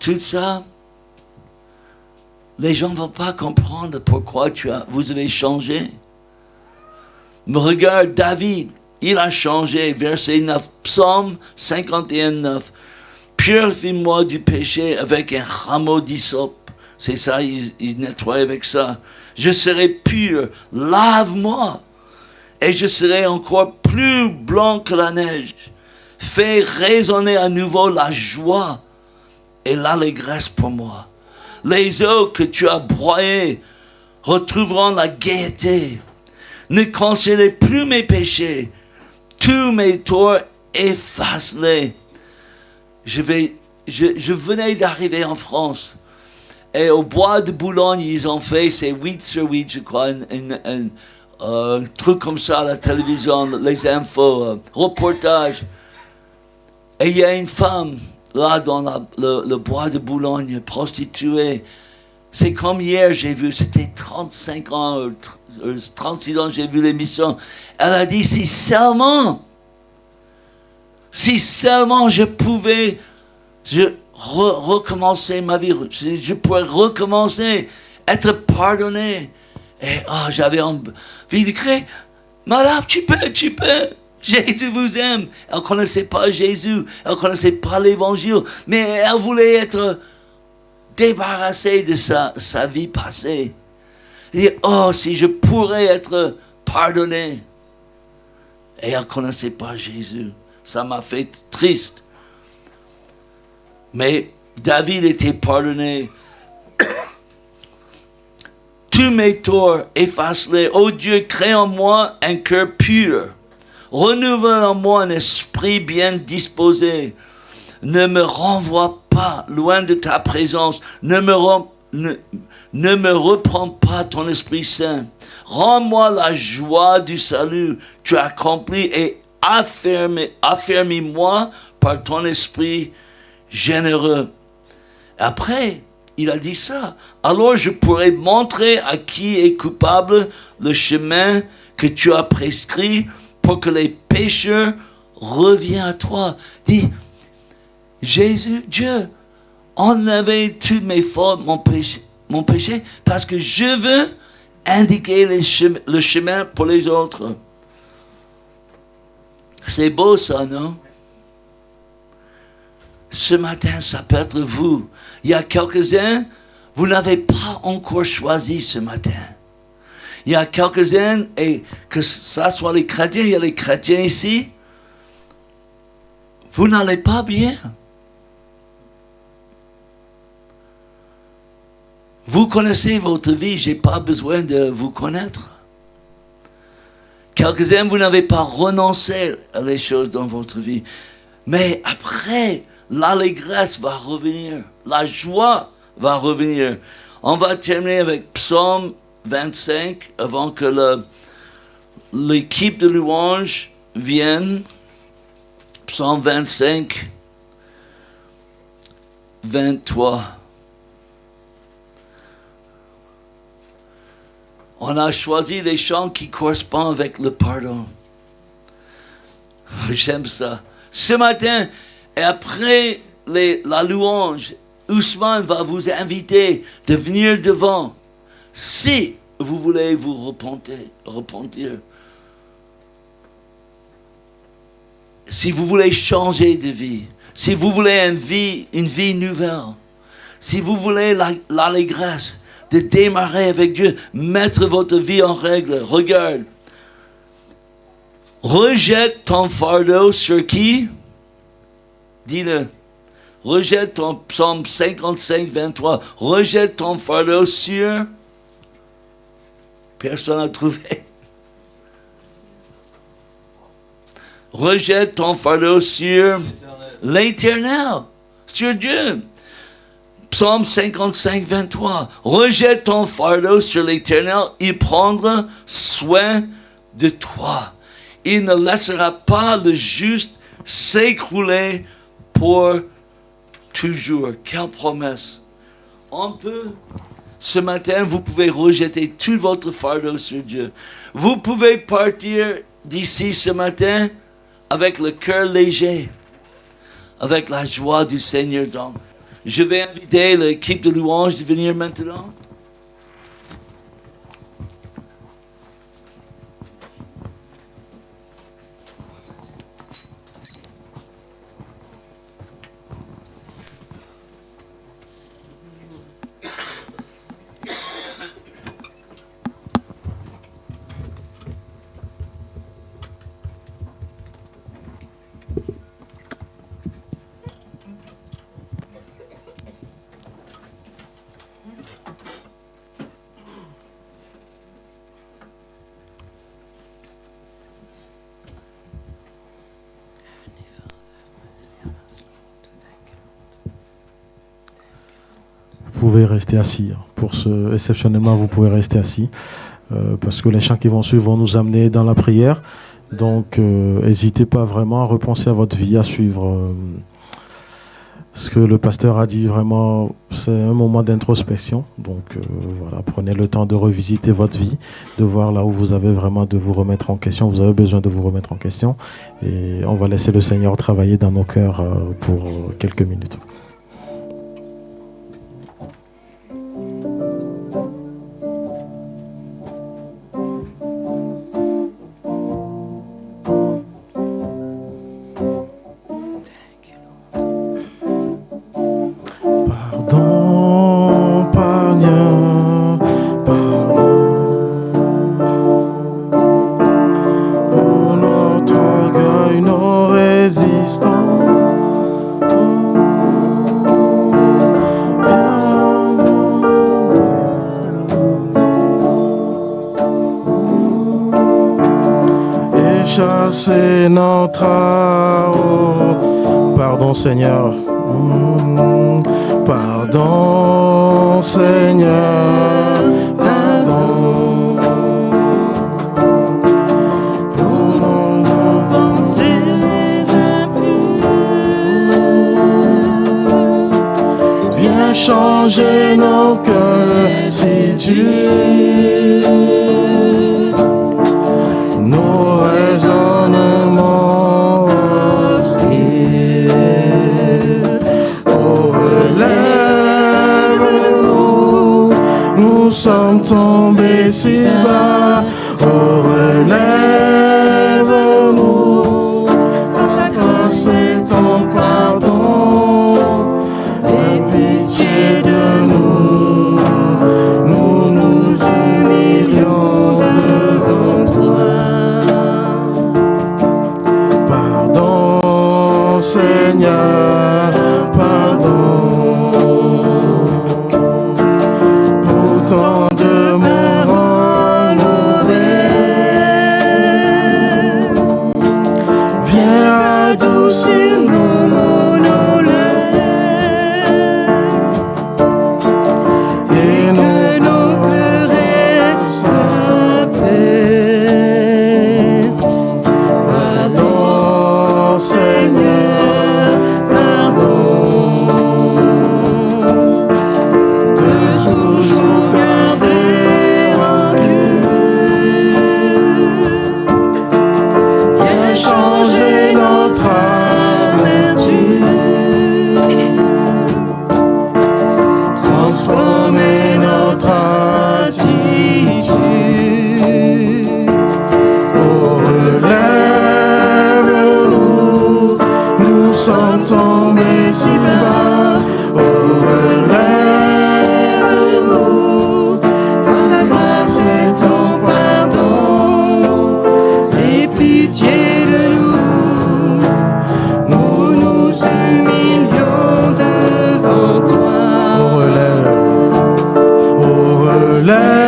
tout ça. Les gens ne vont pas comprendre pourquoi vous avez changé. Mais regarde David, il a changé, verset 9, Psaume 51, 9. Purifie-moi du péché avec un rameau d'hysope. C'est ça, il nettoie avec ça. Je serai pur, lave-moi, et je serai encore plus blanc que la neige. Fais résonner à nouveau la joie et l'allégresse pour moi. Les eaux que tu as broyées retrouveront la gaieté. Ne considérez plus mes péchés. Tous mes torts, efface-les. Je venais d'arriver en France. Et au bois de Boulogne, ils ont fait, c'est 8 sur 8, je crois, un truc comme ça à la télévision, les infos, reportages. Et il y a une femme, là, dans le bois de Boulogne, prostituée. C'est comme hier, j'ai vu, c'était 35 ans, 36 ans, j'ai vu l'émission. Elle a dit, si seulement je pouvais recommencer ma vie, je pourrais recommencer, être pardonné. Et j'avais envie de crier, Madame, tu peux. Jésus vous aime. Elle ne connaissait pas Jésus, elle ne connaissait pas l'évangile, mais elle voulait être débarrassée de sa vie passée. Elle dit, si je pourrais être pardonné. Et elle ne connaissait pas Jésus. Ça m'a fait triste. Mais David était pardonné. Tous mes torts, efface-les. Ô Dieu, crée en moi un cœur pur. Renouvelle en moi un esprit bien disposé. Ne me renvoie pas loin de ta présence. Ne me reprends pas ton Esprit Saint. Rends-moi la joie du salut. Tu as accompli et affermis-moi par ton esprit généreux. Après, il a dit ça. Alors je pourrai montrer à qui est coupable le chemin que tu as prescrit pour que les pécheurs reviennent à toi. Dis, Jésus, Dieu, enlevez toutes mes fautes, mon péché, parce que je veux indiquer le chemin pour les autres. C'est beau ça, non? Ce matin, ça peut être vous. Il y a quelques-uns, vous n'avez pas encore choisi ce matin. Il y a quelques-uns, et que ce soit les chrétiens, il y a les chrétiens ici, vous n'allez pas bien. Vous connaissez votre vie, je n'ai pas besoin de vous connaître. Quelques-uns, vous n'avez pas renoncé à les choses dans votre vie. Mais après, l'allégresse va revenir, la joie va revenir. On va terminer avec Psaume 25 avant que l'équipe de louange vienne. Psaume 25, 23. On a choisi des chants qui correspondent avec le pardon. J'aime ça. Ce matin, et après la louange, Ousmane va vous inviter de venir devant si vous voulez vous repentir. Si vous voulez changer de vie, si vous voulez une vie nouvelle, si vous voulez l'allégresse de démarrer avec Dieu, mettre votre vie en règle, regarde. Rejette ton fardeau sur qui? Dis-le. Rejette ton psaume 55, 23. Rejette ton fardeau sur... Personne n'a trouvé. Rejette ton fardeau sur l'Éternel, sur Dieu. Psaume 55, 23. Rejette ton fardeau sur l'Éternel, il prendra soin de toi. Il ne laissera pas le juste s'écrouler pour toujours. Quelle promesse. On peut, ce matin, vous pouvez rejeter tout votre fardeau sur Dieu. Vous pouvez partir d'ici ce matin avec le cœur léger, avec la joie du Seigneur. Donc, je vais inviter l'équipe de louange de venir maintenant. Vous pouvez rester assis. Exceptionnellement, vous pouvez rester assis parce que les chants qui vont suivre vont nous amener dans la prière. Donc, n'hésitez pas vraiment à repenser à votre vie, à suivre ce que le pasteur a dit. Vraiment, c'est un moment d'introspection. Donc, voilà, prenez le temps de revisiter votre vie, de voir là où vous avez vraiment de vous remettre en question. Vous avez besoin de vous remettre en question. Et on va laisser le Seigneur travailler dans nos cœurs pour quelques minutes. C'est notre pardon Seigneur, pardon Seigneur, pardon pour nos pensées impures. Viens changer nos cœurs si tu nos raisonnements obscurs. Oh, relève-nous, nous sommes tombés si bas. Oh, relève-nous, ta grâce et ton pardon, aie pitié de nous, nous nous humilions devant toi. Pardon, Seigneur, pardon. Pour tant de mots renouvelés, si bas. Oh, relève-nous par ta grâce et ton pardon, et pitié de nous. Nous nous humilions devant toi. Oh, relève-nous,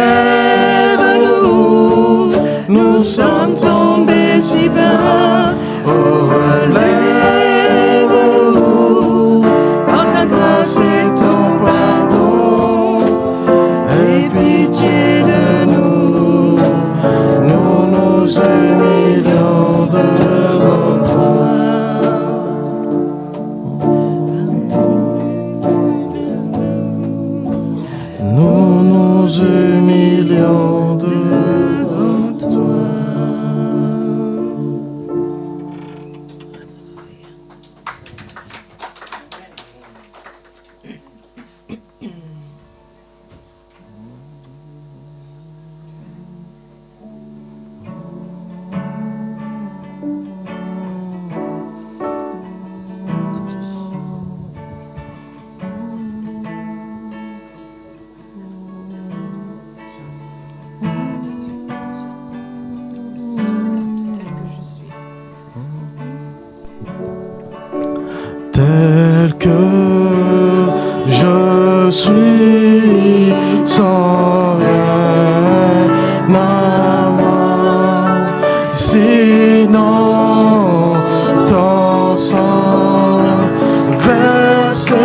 Nous sommes tombés si bas. Oh, relève-nous par ta grâce et ton pardon, et pitié de nous. nous nous humilions devant toi. Nous nous humilions devant toi. Tel que je suis, sans rien à moi, sinon ton sang versé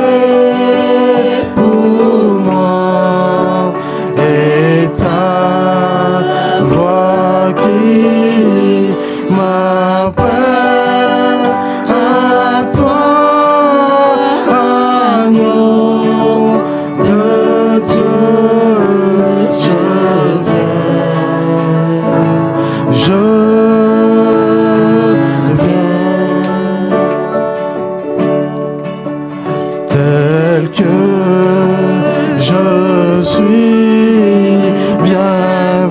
pour moi, et ta voix qui m'appelle à toi. Tel que je suis, bien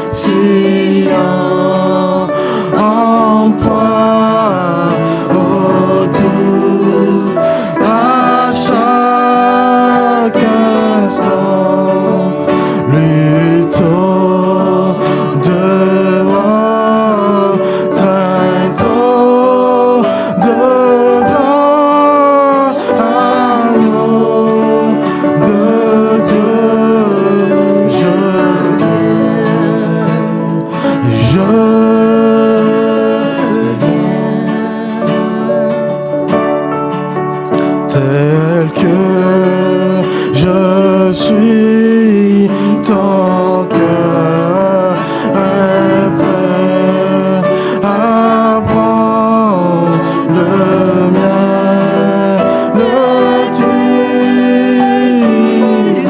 vacillant en toi, autour à chaque instant, luttons dehors, craintons dedans, agneau de Dieu, je tel que je suis, ton cœur est prêt à prendre le mien, lequel est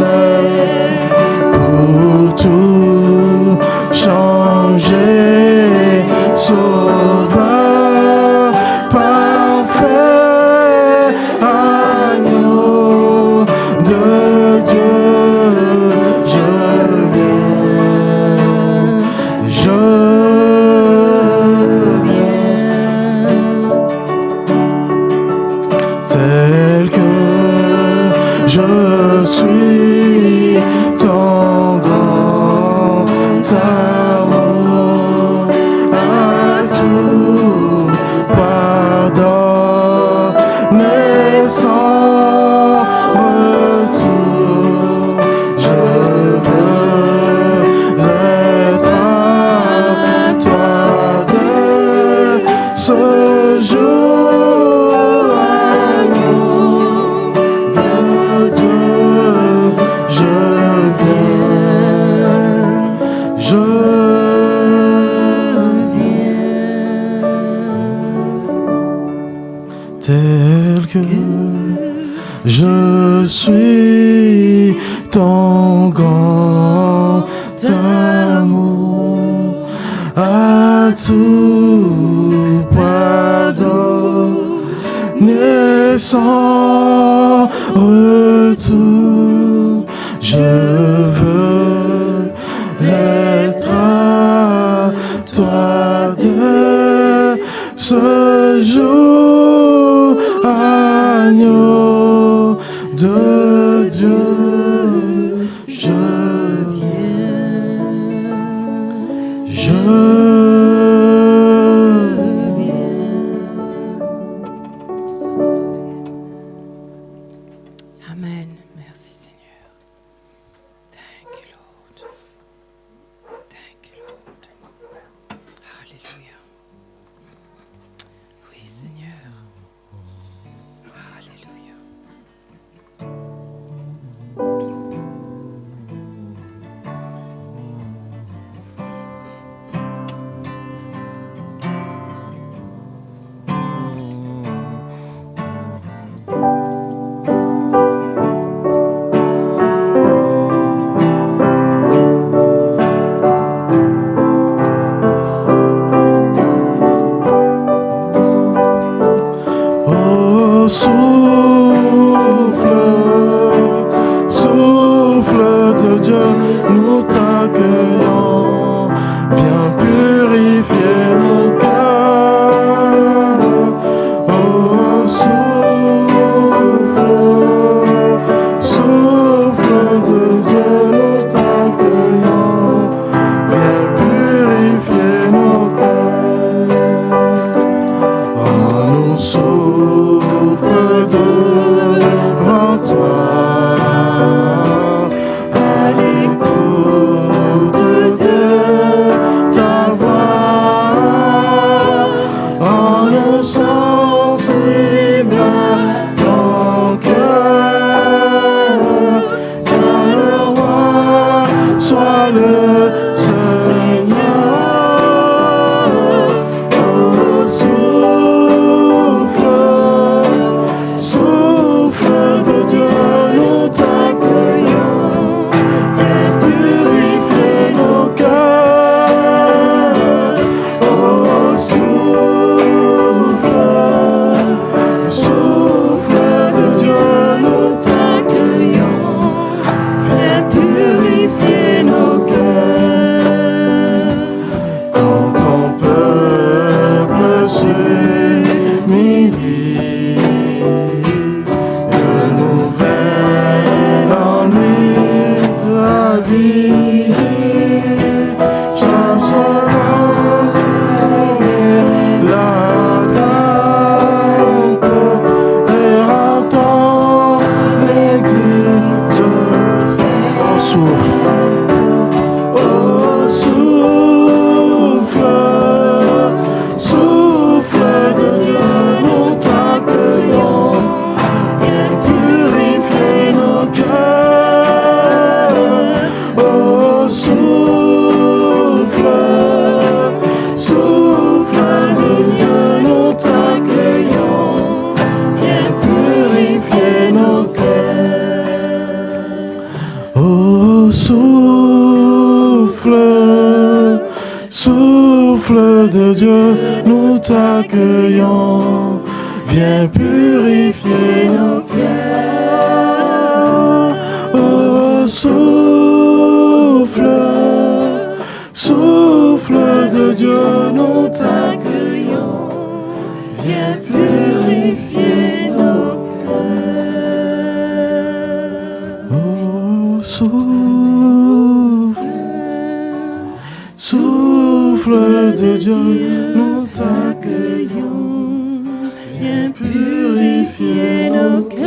pour tout changer, sauveur parfait, agneau de Dieu, je viens, tel que je suis, ton grand amour à tout pardonner sans retour. Je veux être à toi dès ce jour, agneau de Dieu, je viens, tel que je suis, ton grand amour à tout pardonner sans retour. Je veux être à toi dès ce jour. de Dieu, je Amen. Merci Seigneur. Thank you, Lord. Thank you, Lord. Alléluia. Oui, Seigneur. Alléluia. Oh, souffle, souffle de Dieu, nous t'accueillons, viens purifier nos cœurs. Oh, souffle, souffle de Dieu, nous t'accueillons, viens purifier nos cœurs. Oh, nous souffle devant toi, à l'écoute de ta voix, en nous sensibles à ton cœur, que le roi soit le Seigneur. Oh, souffle, souffle de Dieu, nous t'accueillons, viens purifier nos cœurs. Oh, souffle, souffle de Dieu, nous t'accueillons, viens purifier nos cœurs. Quand ton peuple s'humilie, renouvelle en lui ta vie, chasse la crainte et rend ton église. Oh, souffle. Oh, souffle, souffle de Dieu, nous t'accueillons, viens purifier nos cœurs. Oh, souffle, souffle de Dieu, nous t'accueillons, viens purifier nos cœurs. Oh, souffle, souffle de Dieu, nous t'accueillons, viens purifier nos cœurs. Oh, souffle, souffle de Dieu, nous t'accueillons, viens purifier nos cœurs. Oh, souffle, souffle de Dieu, nous t'accueillons, viens purifier nos cœurs.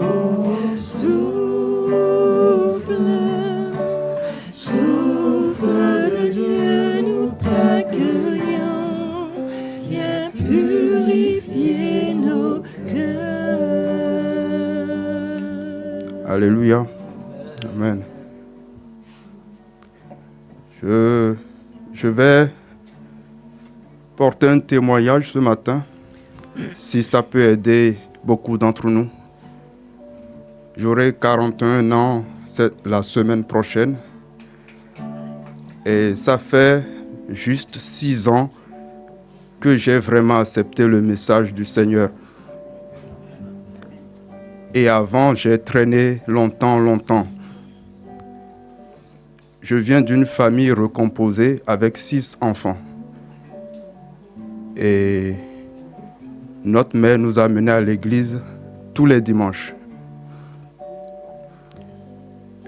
Oh, souffle, souffle de Dieu, nous t'accueillons, viens purifier nos cœurs. Alléluia. Amen. Je vais porter un témoignage ce matin, si ça peut aider beaucoup d'entre nous. J'aurai 41 ans la semaine prochaine. Et ça fait juste 6 ans que j'ai vraiment accepté le message du Seigneur. Et avant, j'ai traîné longtemps. Je viens d'une famille recomposée avec 6 enfants. Et notre mère nous amenait à l'église tous les dimanches.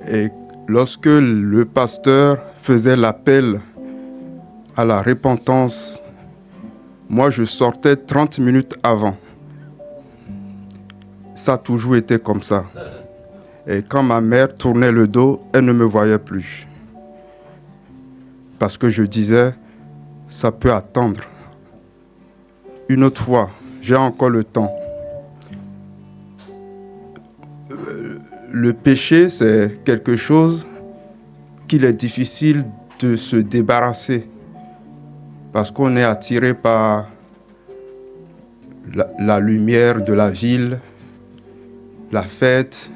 Et lorsque le pasteur faisait l'appel à la repentance, moi je sortais 30 minutes avant. Ça a toujours été comme ça. Et quand ma mère tournait le dos, elle ne me voyait plus. Parce que je disais, ça peut attendre. Une autre fois, j'ai encore le temps. Le péché, c'est quelque chose qu'il est difficile de se débarrasser. Parce qu'on est attiré par la lumière de la ville, la fête,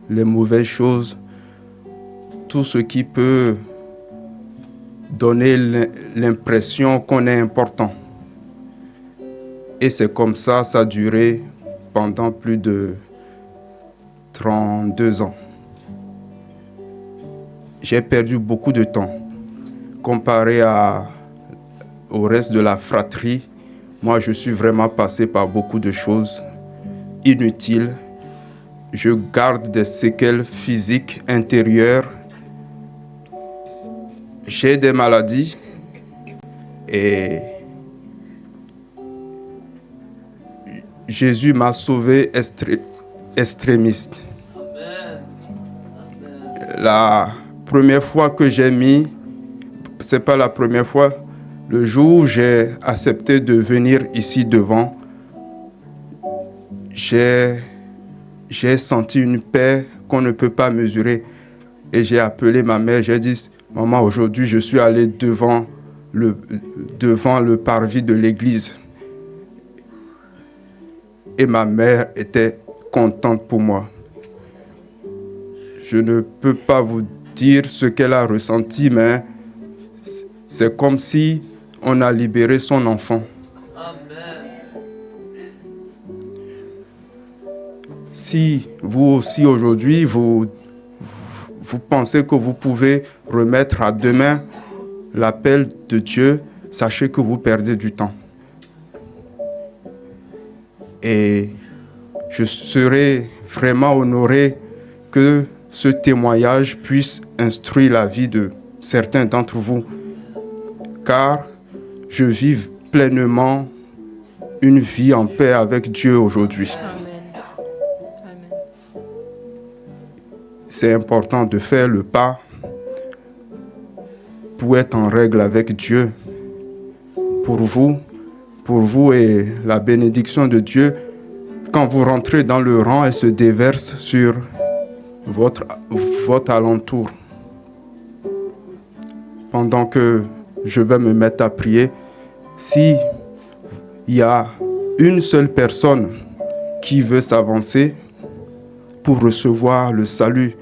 les mauvaises choses, tout ce qui peut donner l'impression qu'on est important. Et c'est comme ça, ça a duré pendant plus de 32 ans. J'ai perdu beaucoup de temps. Comparé au reste de la fratrie, moi je suis vraiment passé par beaucoup de choses inutiles. Je garde des séquelles physiques intérieures. J'ai des maladies et Jésus m'a sauvé extrémiste. La première fois que j'ai mis, c'est pas la première fois, le jour où j'ai accepté de venir ici devant, j'ai senti une paix qu'on ne peut pas mesurer. Et j'ai appelé ma mère, j'ai dit, maman, aujourd'hui je suis allé devant le parvis de l'église. Et ma mère était contente pour moi. Je ne peux pas vous dire ce qu'elle a ressenti, mais c'est comme si on a libéré son enfant. Si vous aussi aujourd'hui, vous pensez que vous pouvez remettre à demain l'appel de Dieu, sachez que vous perdez du temps. Et je serai vraiment honoré que ce témoignage puisse instruire la vie de certains d'entre vous, car je vis pleinement une vie en paix avec Dieu aujourd'hui. C'est important de faire le pas pour être en règle avec Dieu. Pour vous et la bénédiction de Dieu, quand vous rentrez dans le rang, elle se déverse sur votre alentour. Pendant que je vais me mettre à prier, si il y a une seule personne qui veut s'avancer pour recevoir le salut,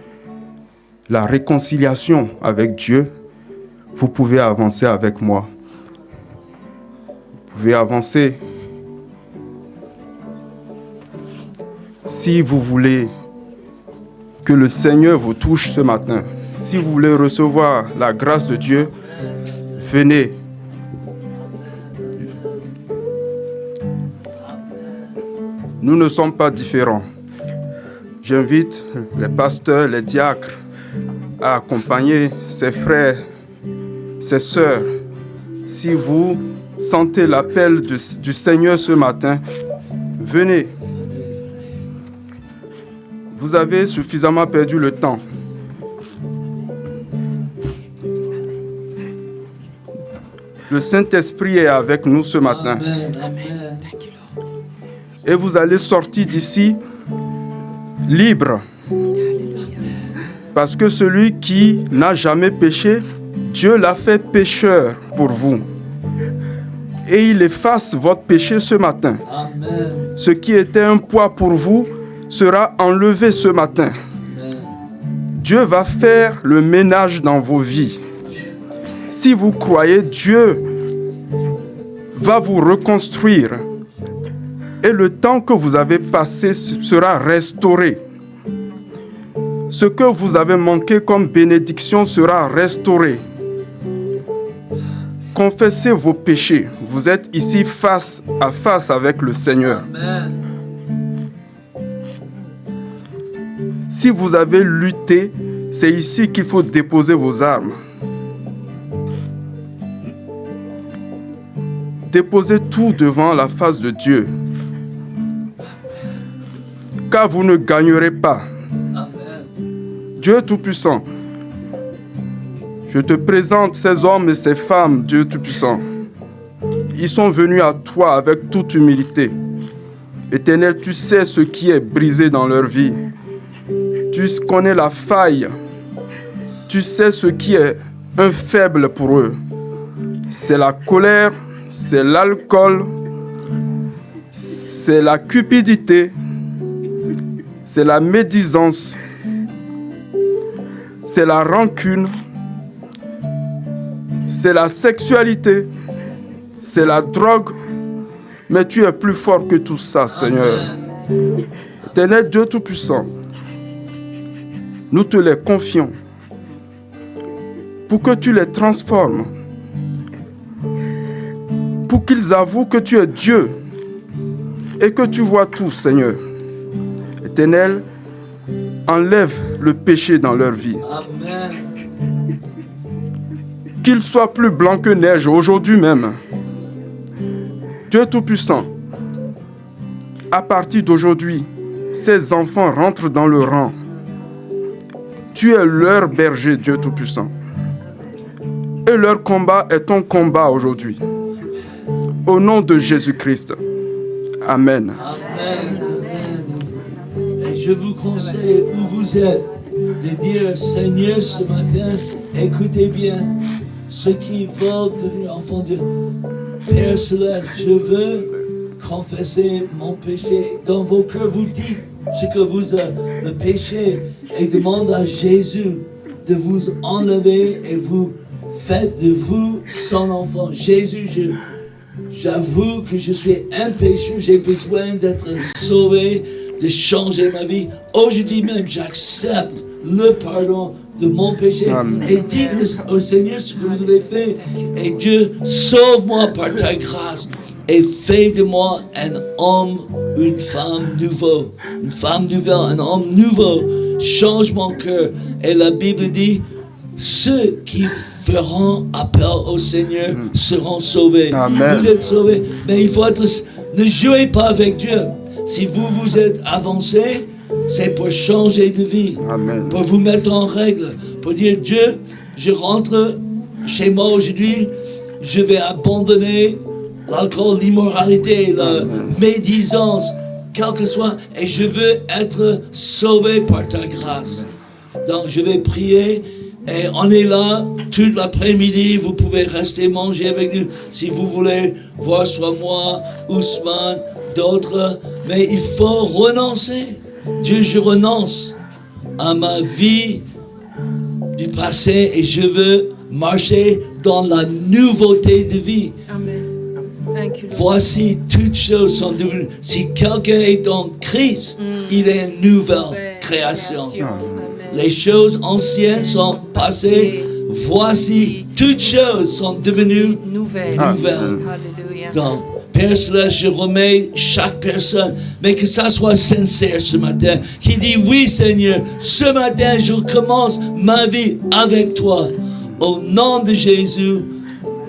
la réconciliation avec Dieu, vous pouvez avancer avec moi. Vous pouvez avancer. Si vous voulez que le Seigneur vous touche ce matin, si vous voulez recevoir la grâce de Dieu, venez. Nous ne sommes pas différents. J'invite les pasteurs, les diacres à accompagner ses frères, ses sœurs. Si vous sentez l'appel du Seigneur ce matin, venez. Vous avez suffisamment perdu le temps. Le Saint-Esprit est avec nous ce matin. Amen. Et vous allez sortir d'ici libre. Parce que celui qui n'a jamais péché, Dieu l'a fait pécheur pour vous. Et il efface votre péché ce matin. Amen. Ce qui était un poids pour vous sera enlevé ce matin. Amen. Dieu va faire le ménage dans vos vies. Si vous croyez, Dieu va vous reconstruire. Et le temps que vous avez passé sera restauré. Ce que vous avez manqué comme bénédiction sera restauré. confessez vos péchés. Vous êtes ici face à face avec le Seigneur. Amen. Si vous avez lutté, c'est ici qu'il faut déposer vos armes. Déposez tout devant la face de Dieu. Car vous ne gagnerez pas. Amen. Dieu Tout-Puissant, je te présente ces hommes et ces femmes, Dieu Tout-Puissant. Ils sont venus à toi avec toute humilité. Éternel, tu sais ce qui est brisé dans leur vie. Tu connais la faille. Tu sais ce qui est un faible pour eux. C'est la colère, c'est l'alcool, c'est la cupidité, c'est la médisance, c'est la rancune, c'est la sexualité, c'est la drogue. Mais tu es plus fort que tout ça, Seigneur. Éternel Dieu Tout-Puissant, nous te les confions pour que tu les transformes, pour qu'ils avouent que tu es Dieu et que tu vois tout, Seigneur. Éternel, enlève le péché dans leur vie. Amen. Qu'ils soient plus blancs que neige aujourd'hui même. Dieu Tout-Puissant, à partir d'aujourd'hui, ces enfants rentrent dans le rang. Tu es leur berger, Dieu Tout-Puissant. Et leur combat est ton combat aujourd'hui. Au nom de Jésus-Christ. Amen. Amen. Amen. Et je vous conseille, où vous êtes, de dire, Seigneur, ce matin, écoutez bien, ceux qui veulent devenir enfants de Père Céleste, je veux confesser mon péché. Dans vos cœurs, vous dites ce que vous avez, le péché, et demande à Jésus de vous enlever et vous faites de vous son enfant. Jésus, j'avoue que je suis un pécheur, j'ai besoin d'être sauvé, de changer ma vie. Aujourd'hui même, j'accepte le pardon de mon péché. Amen. Et dites au Seigneur ce que vous avez fait. Et Dieu, sauve-moi par ta grâce et fais de moi un homme, une femme nouveau. Une femme nouvelle, un homme nouveau. Change mon cœur. Et la Bible dit, ceux qui feront appel au Seigneur seront sauvés. Amen. Vous êtes sauvés, mais il faut être... Ne jouez pas avec Dieu. Si vous êtes avancé, c'est pour changer de vie. Amen. Pour vous mettre en règle. Pour dire, Dieu, je rentre chez moi aujourd'hui, je vais abandonner l'alcool, l'immoralité, la médisance, quel que soit, et je veux être sauvé par ta grâce. Donc je vais prier. Et on est là toute l'après-midi. Vous pouvez rester manger avec nous si vous voulez voir soit moi, Ousmane, d'autres. Mais il faut renoncer. Dieu, je renonce à ma vie du passé et je veux marcher dans la nouveauté de vie. Amen. Thank you, Lord. Voici, toutes choses sont devenues. Si quelqu'un est en Christ, il est une nouvelle création. Amen. Les choses anciennes sont passées. Voici, toutes choses sont devenues Nouvelle. nouvelles. Alléluia. Donc, Père Céleste, je remets chaque personne, mais que ça soit sincère ce matin, qui dit, oui Seigneur, ce matin je commence ma vie avec toi. Au nom de Jésus,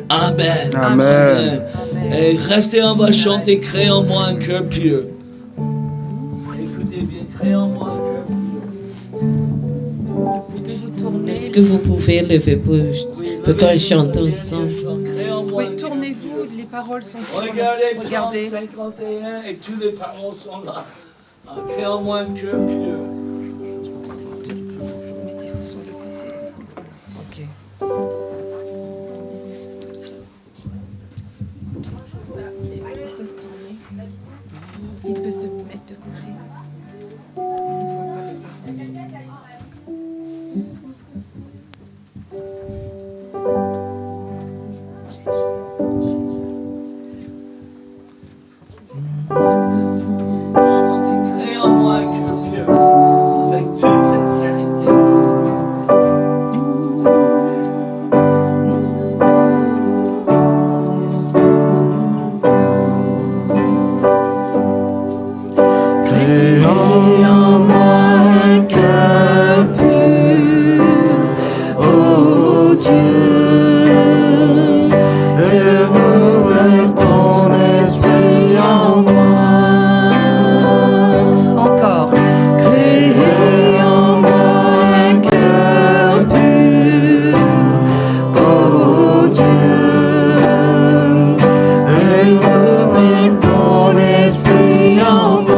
Amen. Amen. Et restez, on va chanter, crée en moi un cœur pur. Écoutez bien, crée en moi un cœur pur. Pouvez-vous tourner? Est-ce que vous pouvez lever pour qu'on chante ensemble? Crée en moi Oui, un cœur tournez-vous, les paroles sont sur le- Regardez, Regardez. Psaume 51 et toutes les paroles sont là. Crée en moi un cœur pur. Mettez-vous sur le côté. Ok. Il peut se mettre de côté. On ne voit pas les paroles. Chantez, crée en moi un cœur pur. Avec toute sincérité. en moi un cœur pur, ô Dieu, et renouvelle ton esprit en moi. Encore, crée en moi un cœur pur, ô Dieu, et renouvelle ton esprit en moi.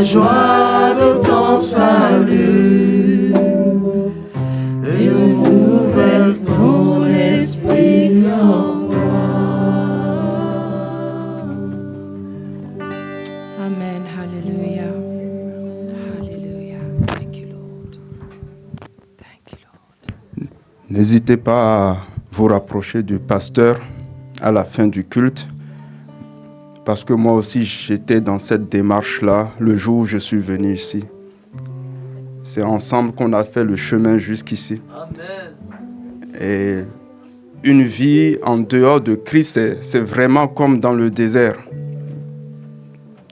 Joie de ton salut et renouvelle ton esprit en moi. Amen. Hallelujah. Hallelujah. Thank you, Lord. Thank you, Lord. N'hésitez pas à vous rapprocher du pasteur à la fin du culte. Parce que moi aussi, j'étais dans cette démarche-là le jour où je suis venu ici. C'est ensemble qu'on a fait le chemin jusqu'ici. Amen. Et une vie en dehors de Christ, c'est vraiment comme dans le désert.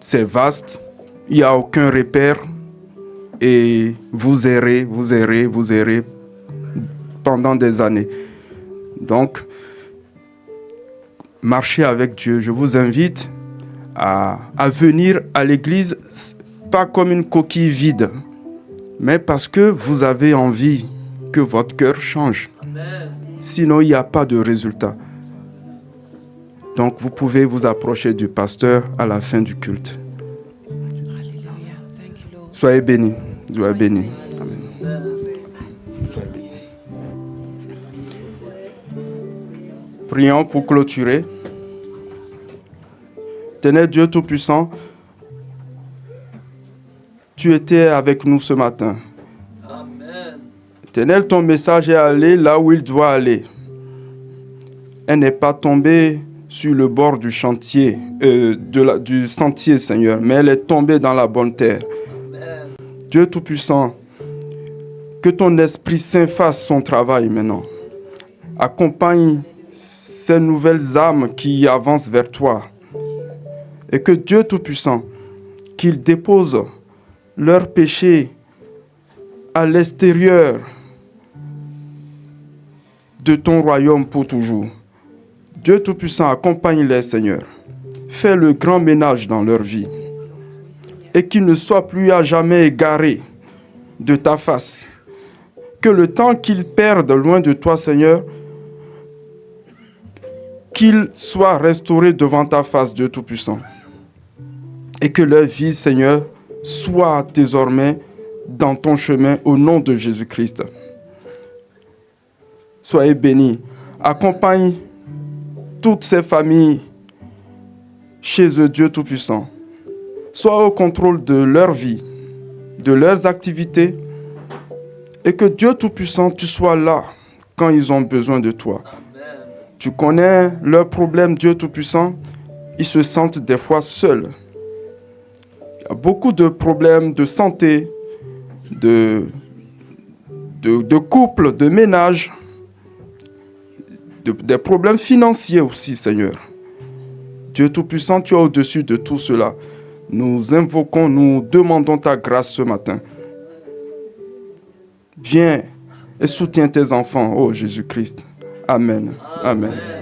C'est vaste, il n'y a aucun repère. Et vous errez pendant des années. Donc, marchez avec Dieu. Je vous invite à venir à l'église, pas comme une coquille vide, mais parce que vous avez envie que votre cœur change. Amen. Sinon, il n'y a pas de résultat. Donc, vous pouvez vous approcher du pasteur à la fin du culte. Hallelujah. Thank you, Lord. Soyez bénis. Soyez bénis. Amen. Soyez bénis. Prions pour clôturer. Éternel Dieu Tout-Puissant, tu étais avec nous ce matin. Amen. Éternel, ton message est allé là où il doit aller. Elle n'est pas tombée sur le bord du chantier, du sentier, Seigneur, mais elle est tombée dans la bonne terre. Amen. Dieu Tout-Puissant, que ton Esprit Saint fasse son travail maintenant. Accompagne ces nouvelles âmes qui avancent vers toi. Et que Dieu Tout-Puissant, qu'il dépose leurs péchés à l'extérieur de ton royaume pour toujours. Dieu Tout-Puissant, accompagne-les, Seigneur. Fais le grand ménage dans leur vie. Et qu'ils ne soient plus à jamais égarés de ta face. Que le temps qu'ils perdent loin de toi, Seigneur, qu'ils soient restaurés devant ta face, Dieu Tout-Puissant. Et que leur vie, Seigneur, Sois désormais dans ton chemin au nom de Jésus-Christ. Soyez bénis. Accompagne toutes ces familles chez eux, Dieu Tout-Puissant. Sois au contrôle de leur vie, de leurs activités, et que Dieu Tout-Puissant, tu sois là quand ils ont besoin de toi. Tu connais leurs problèmes, Dieu Tout-Puissant. Ils se sentent des fois seuls. Il y a beaucoup de problèmes de santé, de couple, de ménage, des problèmes financiers aussi, Seigneur. Dieu Tout-Puissant, tu es au-dessus de tout cela. Nous invoquons, nous demandons ta grâce ce matin. Viens et soutiens tes enfants, ô Jésus-Christ. Amen. Amen.